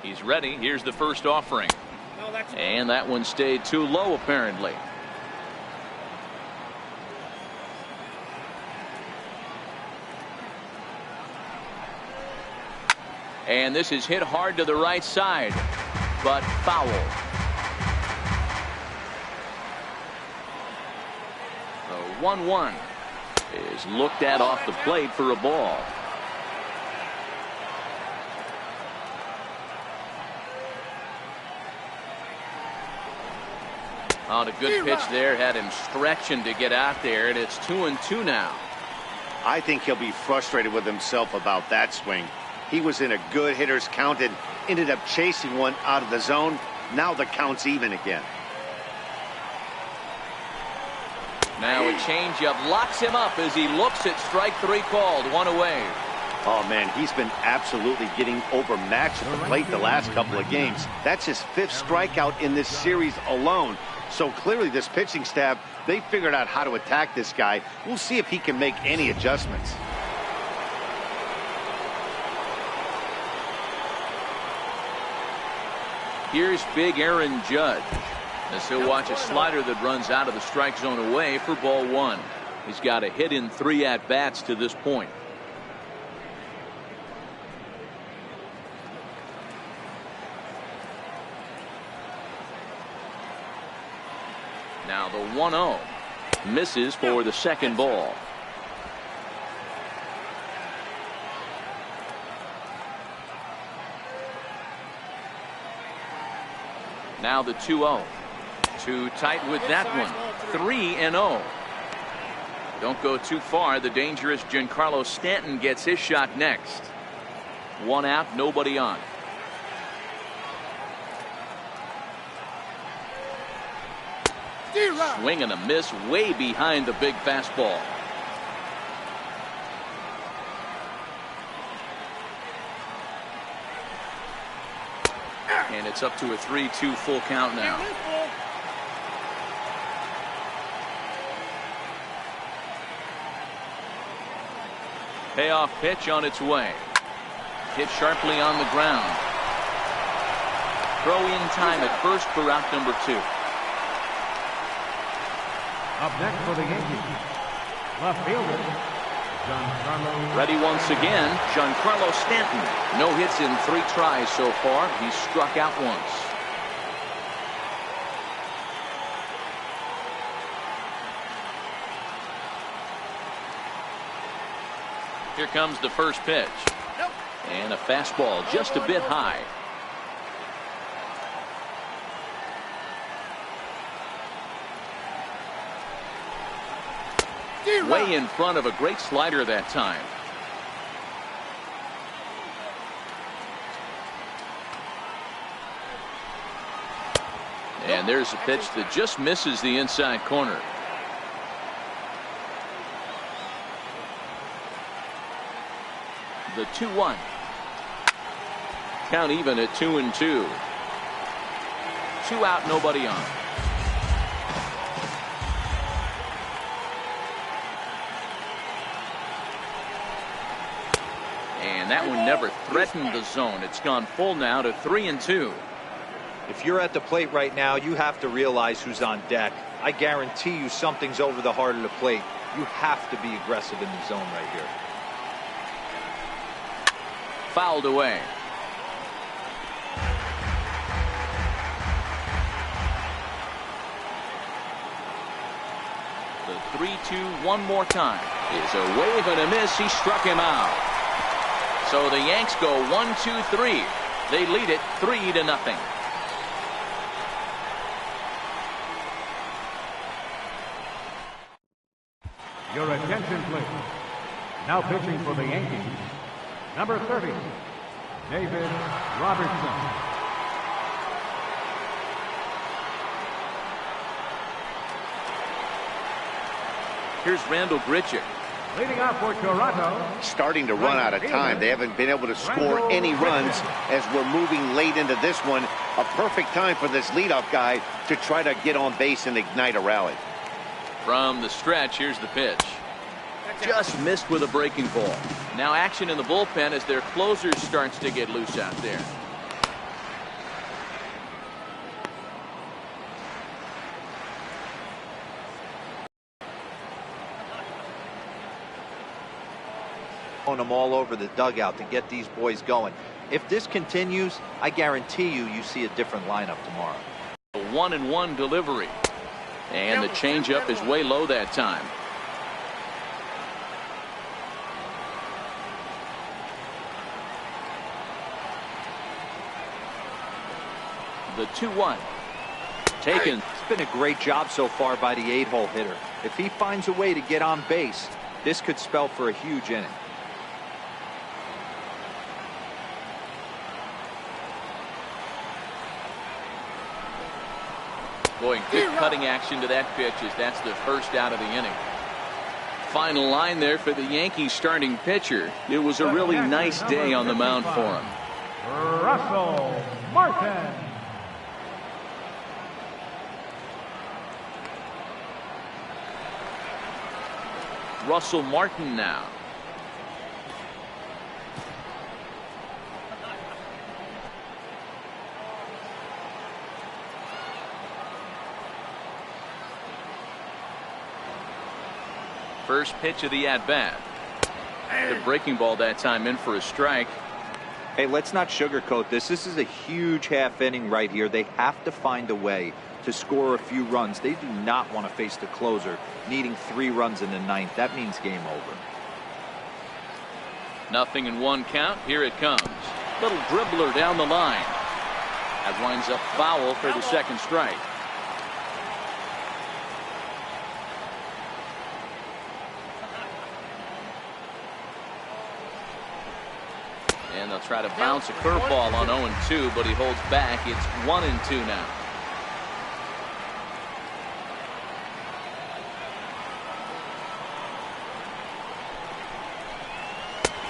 He's ready. Here's the first offering. And that one stayed too low, apparently. And this is hit hard to the right side, but foul. 1-1. Is looked at off the plate for a ball. On a good pitch there, had him stretching to get out there, and it's 2-2 now. I think he'll be frustrated with himself about that swing. He was in a good hitter's count and ended up chasing one out of the zone. Now the count's even again. Now a changeup locks him up as he looks at strike 3 called. 1 away. Oh, man, he's been absolutely getting overmatched at the plate the last couple of games. That's his 5th strikeout in this series alone. So clearly this pitching staff, they figured out how to attack this guy. We'll see if he can make any adjustments. Here's big Aaron Judge, as he'll watch a slider that runs out of the strike zone away for ball 1. He's got a hit in 3 at-bats to this point. Now the 1-0 misses for the second ball. Now the 2-0. Too tight with that one. 3-0. Don't go too far. The dangerous Giancarlo Stanton gets his shot next. 1 out, nobody on. Swing and a miss way behind the big fastball. And it's up to a 3-2 full count now. Payoff pitch on its way. Hit sharply on the ground. Throw in time at first for out number 2. Up next for the Yankees, left fielder, Giancarlo. Ready once again, Giancarlo Stanton. No hits in 3 tries so far. He's struck out once. Here comes the first pitch. And a fastball just a bit high. Way in front of a great slider that time. And there's a pitch that just misses the inside corner. The 2-1. Count even at 2-2. 2 out, nobody on. And that one never threatened the zone. It's gone full now to 3-2. If you're at the plate right now, you have to realize who's on deck. I guarantee you something's over the heart of the plate. You have to be aggressive in the zone right here. Fouled away. The 3-2 one more time. Is a wave and a miss. He struck him out. So the Yanks go 1-2-3. They lead it 3-0. Your attention, please. Now pitching for the Yankees, number 30, David Robertson. Here's Randall Grichuk. Leading off for Toronto. Starting to run out of time. They haven't been able to score any runs as we're moving late into this one. A perfect time for this leadoff guy to try to get on base and ignite a rally. From the stretch, here's the pitch. Just missed with a breaking ball. Now action in the bullpen as their closer starts to get loose out there. On them all over the dugout to get these boys going. If this continues, I guarantee you see a different lineup tomorrow. A 1-1 delivery. And the changeup is way low that time. the 2-1. Taken. It's been a great job so far by the 8-hole hitter. If he finds a way to get on base, this could spell for a huge inning. Boy, good cutting action to that pitch as that's the first out of the inning. Final line there for the Yankees starting pitcher. It was a really nice day on the mound for him. Russell Martin. Russell Martin now. First pitch of the at-bat. The breaking ball that time in for a strike. Hey, let's not sugarcoat this. This is a huge half inning right here. They have to find a way to score a few runs. They do not want to face the closer needing 3 runs in the 9th. That means game over. 0-1 count. Here it comes. Little dribbler down the line. That winds up foul for the second strike. And they'll try to bounce a curveball on 0-2, but he holds back. It's 1-2 now.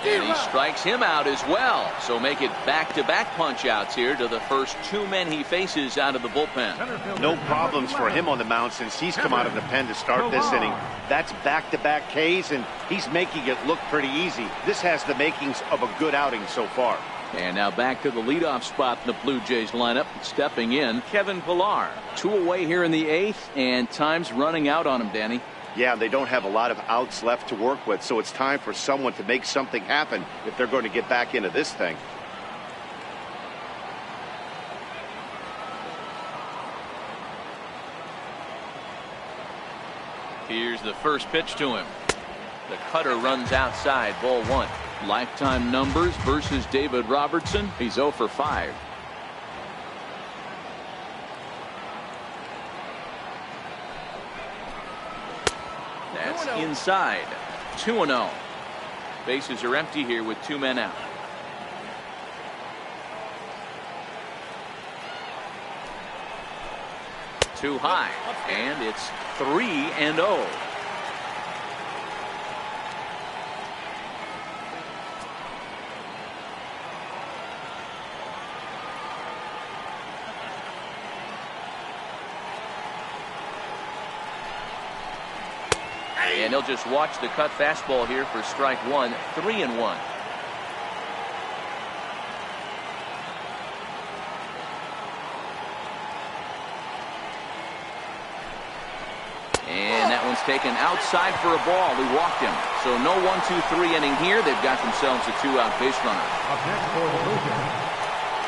And he strikes him out as well. So make it back-to-back punch-outs here to the first 2 men he faces out of the bullpen. No problems for him on the mound since he's come out of the pen to start this inning. That's back-to-back Ks, and he's making it look pretty easy. This has the makings of a good outing so far. And now back to the leadoff spot in the Blue Jays lineup. Stepping in, Kevin Pillar. 2 away here in the 8th, and time's running out on him, Danny. Yeah, they don't have a lot of outs left to work with, so it's time for someone to make something happen if they're going to get back into this thing. Here's the first pitch to him. The cutter runs outside, ball 1. Lifetime numbers versus David Robertson. He's 0 for 5. That's inside. 2-0. Bases are empty here with 2 men out. Too high, and it's 3-0. And he'll just watch the cut fastball here for strike 1. 3-1. And that one's taken outside for a ball. He walked him. So no 1-2-3 inning here. They've got themselves a 2-out base runner. Up next for the Blue Jays,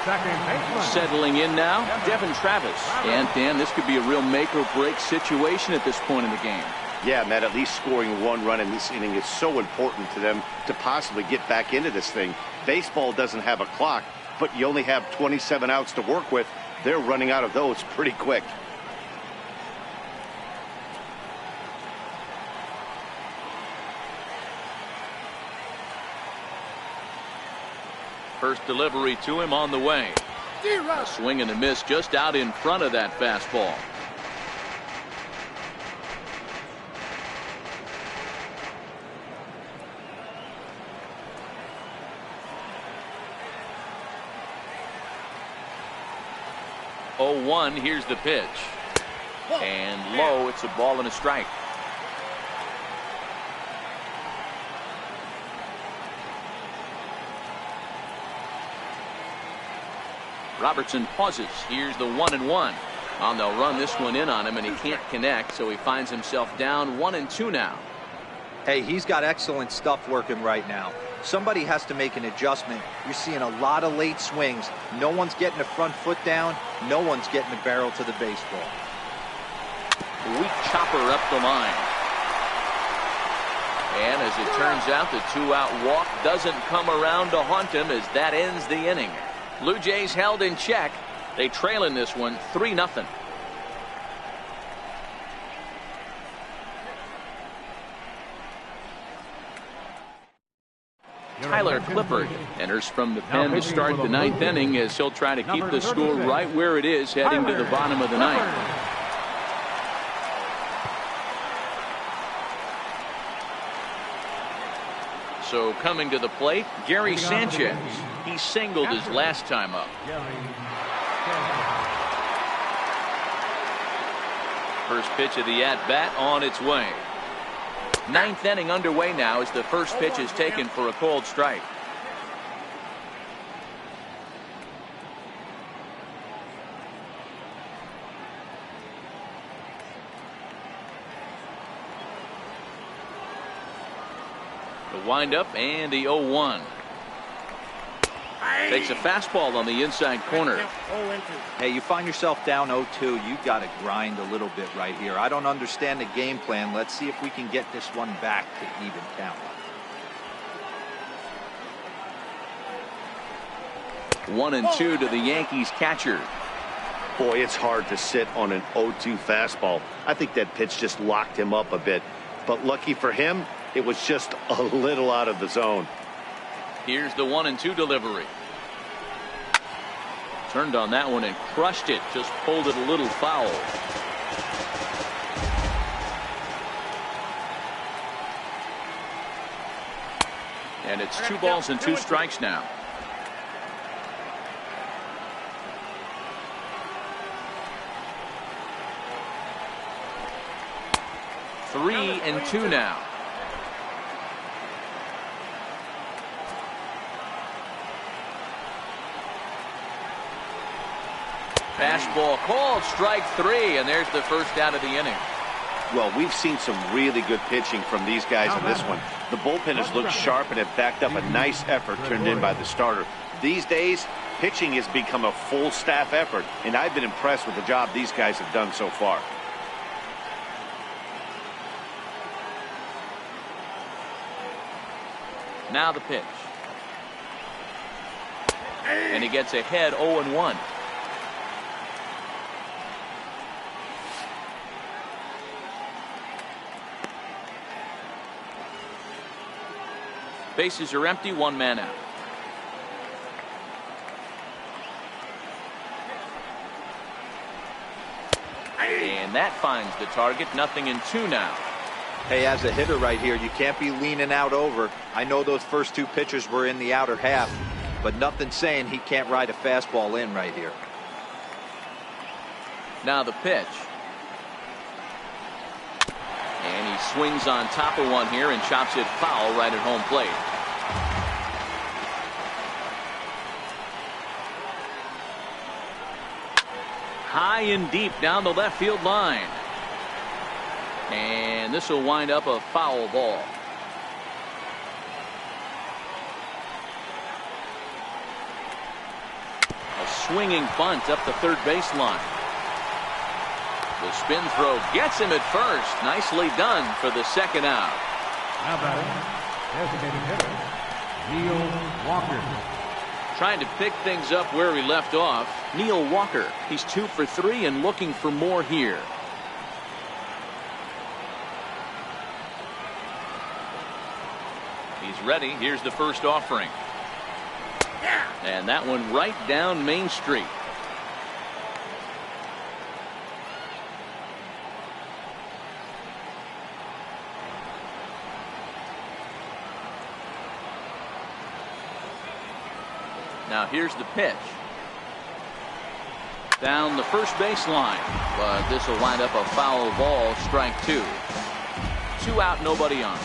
second baseman. Settling in now, Devin Travis. And Dan, this could be a real make or break situation at this point in the game. Yeah, Matt, at least scoring 1 run in this inning is so important to them to possibly get back into this thing. Baseball doesn't have a clock, but you only have 27 outs to work with. They're running out of those pretty quick. First delivery to him on the way. A swing and a miss just out in front of that fastball. Here's the pitch. And low, it's a ball and a strike. Robertson pauses. Here's the 1-1. And they'll run this one in on him, and he can't connect, so he finds himself down 1-2 now. Hey, he's got excellent stuff working right now. Somebody has to make an adjustment. You're seeing a lot of late swings. No one's getting the front foot down. No one's getting the barrel to the baseball. Weak chopper up the line. And as it turns out, the 2-out walk doesn't come around to haunt him as that ends the inning. Blue Jays held in check. They trail in this one 3-0. Tyler Clippard enters from the pen to start the 9th inning as he'll try to keep the score right where it is heading to the bottom of the 9th. So coming to the plate, Gary Sanchez. He singled his last time up. First pitch of the at-bat on its way. 9th inning underway now as the first pitch is taken for a called strike. The windup and the 0-1. Takes a fastball on the inside corner. Hey, you find yourself down 0-2. You got to grind a little bit right here. I don't understand the game plan. Let's see if we can get this one back to even count. 1-2 to the Yankees catcher. Boy, it's hard to sit on an 0-2 fastball. I think that pitch just locked him up a bit. But lucky for him, it was just a little out of the zone. Here's the 1-2 delivery. Turned on that one and crushed it. Just pulled it a little foul. And it's 2 balls and 2 strikes now. Three and 2 now. Fastball called, strike 3, and there's the first out of the inning. Well, we've seen some really good pitching from these guys in this one. The bullpen has looked sharp and have backed up a nice effort turned in by the starter. These days, pitching has become a full staff effort, and I've been impressed with the job these guys have done so far. Now the pitch. And he gets ahead 0-1. Bases are empty, 1 man out. And that finds the target. 0-2 now. Hey, as a hitter right here, you can't be leaning out over. I know those first 2 pitchers were in the outer half, but nothing saying he can't ride a fastball in right here. Now the pitch. And he swings on top of one here and chops it foul right at home plate. High and deep down the left field line. And this will wind up a foul ball. A swinging bunt up the third baseline. The spin throw gets him at first. Nicely done for the second out. Now batting, designated hitter, Neil Walker. Trying to pick things up where he left off. Neil Walker. He's 2 for 3 and looking for more here. He's ready. Here's the first offering. And that one right down Main Street. Now here's the pitch. Down the first baseline. But this will wind up a foul ball. Strike 2. 2 out, nobody on.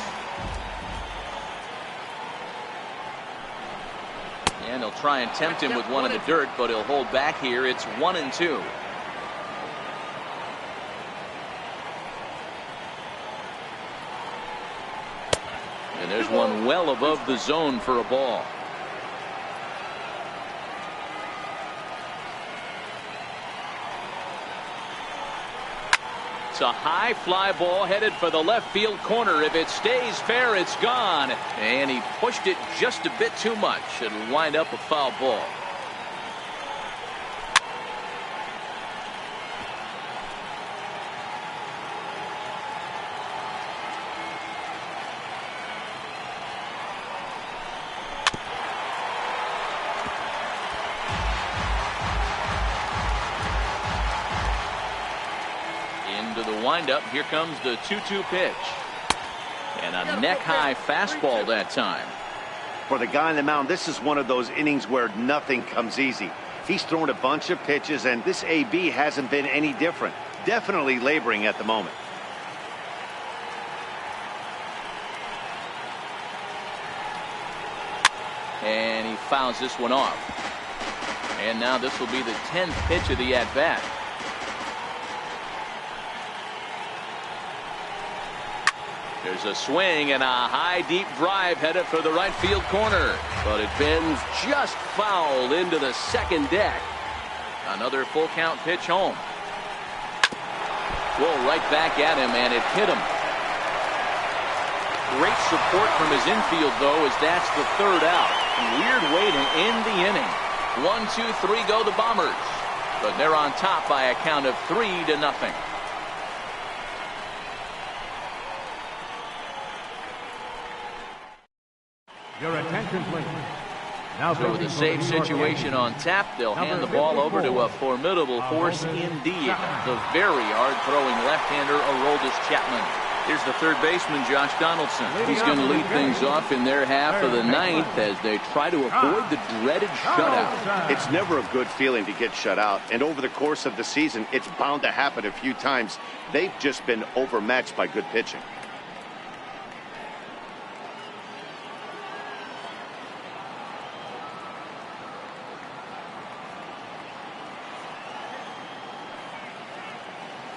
And he'll try and tempt him with one in the dirt, but he'll hold back here. It's 1-2. And there's one well above the zone for a ball. It's a high fly ball headed for the left field corner. If it stays fair, it's gone. And he pushed it just a bit too much. It'll wind up a foul ball. to the windup. Here comes the 2-2 pitch. And a neck-high fastball that time. For the guy on the mound, this is one of those innings where nothing comes easy. He's thrown a bunch of pitches, and this AB hasn't been any different. Definitely laboring at the moment. And he fouls this one off. And now this will be the 10th pitch of the at-bat. There's a swing and a high deep drive headed for the right field corner. But it bends just foul into the second deck. Another full count pitch home. Well, right back at him, and it hit him. Great support from his infield, though, as that's the third out. Weird way to end the inning. 1, 2, 3 go the Bombers. But they're on top by a count of 3-0. Your attention, please. Now So with a safe situation on tap, they'll hand the ball over to a formidable force indeed. The very hard-throwing left-hander, Aroldis Chapman. Here's the third baseman, Josh Donaldson. He's going to lead things off in their half of the ninth as they try to avoid the dreaded shutout. It's never a good feeling to get shut out, and over the course of the season, it's bound to happen a few times. They've just been overmatched by good pitching.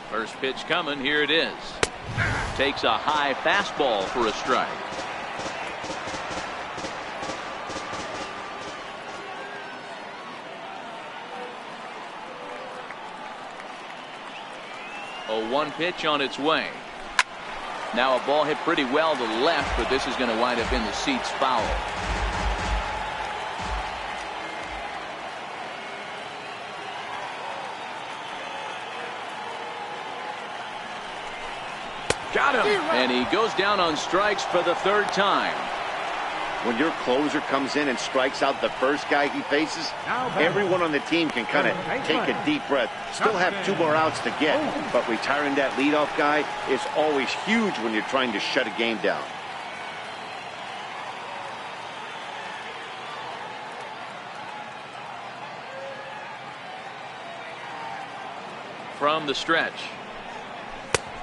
First pitch coming. Here it is. Takes a high fastball for a strike. A 1 pitch on its way. Now a ball hit pretty well to the left, but this is going to wind up in the seats foul. Got him. And he goes down on strikes for the third time. When your closer comes in and strikes out the first guy he faces, everyone on the team can kind of take a deep breath. Still have 2 more outs to get, but retiring that leadoff guy is always huge when you're trying to shut a game down. From the stretch.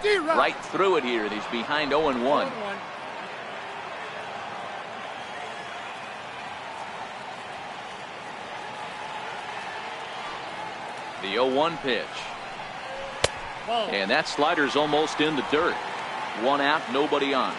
Right through it here, and he's behind 0-1. The 0-1 pitch. And that slider's almost in the dirt. 1 out, nobody on.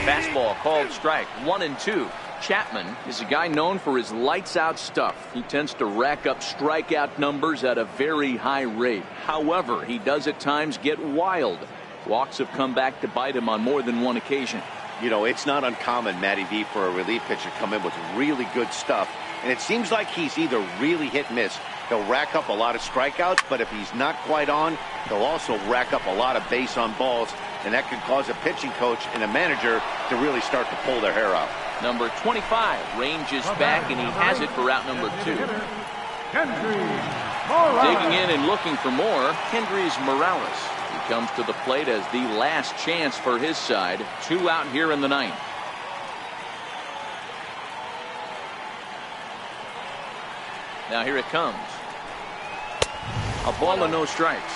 Fastball called strike. 1-2. Chapman is a guy known for his lights-out stuff. He tends to rack up strikeout numbers at a very high rate. However, he does at times get wild. Walks have come back to bite him on more than one occasion. You know, it's not uncommon, Matty V, for a relief pitcher to come in with really good stuff. And it seems like he's either really hit and miss. He'll rack up a lot of strikeouts, but if he's not quite on, he'll also rack up a lot of base on balls. And that could cause a pitching coach and a manager to really start to pull their hair out. Number 25 ranges back, and he has it for out number 2. Digging in and looking for more, Kendrys Morales. He comes to the plate as the last chance for his side. 2 out here in the ninth. Now here it comes. A ball and no strikes.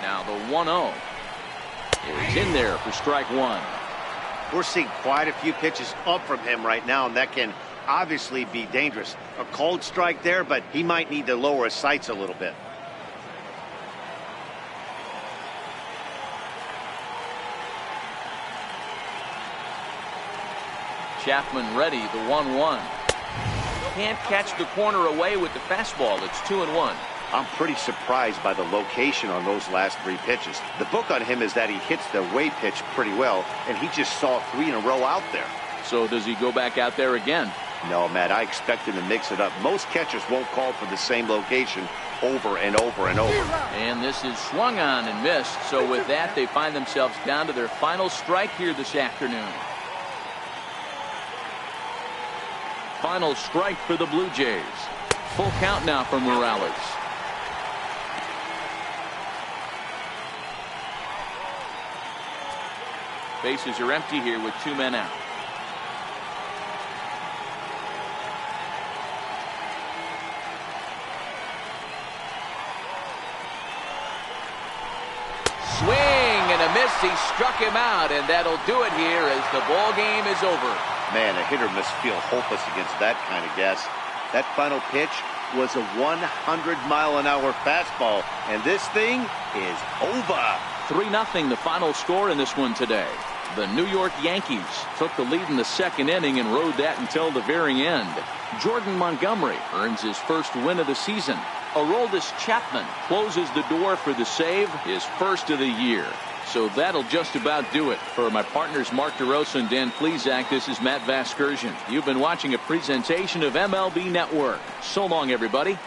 Now the 1-0 is in there for strike 1. We're seeing quite a few pitches up from him right now, and that can obviously be dangerous. A cold strike there, but he might need to lower his sights a little bit. Chapman ready, the 1-1. Can't catch the corner away with the fastball. It's 2-1. I'm pretty surprised by the location on those last 3 pitches. The book on him is that he hits the away pitch pretty well, and he just saw 3 in a row out there. So does he go back out there again? No, Matt, I expect him to mix it up. Most catchers won't call for the same location over and over and over. And this is swung on and missed. So with that, they find themselves down to their final strike here this afternoon. Final strike for the Blue Jays. Full count now for Morales. Bases are empty here with 2 men out. Swing and a miss. He struck him out, and that'll do it here as the ball game is over. Man, a hitter must feel hopeless against that kind of gas. That final pitch was a 100-mile-an-hour fastball, and this thing is over. 3-0 the final score in this one today. The New York Yankees took the lead in the second inning and rode that until the very end. Jordan Montgomery earns his first win of the season. Aroldis Chapman closes the door for the save, his first of the year. So that'll just about do it. For my partners Mark DeRosa and Dan Plesac, this is Matt Vasgersian. You've been watching a presentation of MLB Network. So long, everybody.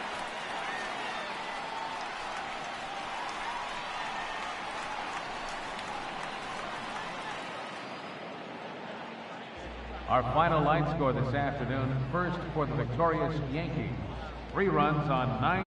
Our final line score this afternoon. First for the victorious Yankees. 3 runs on 9.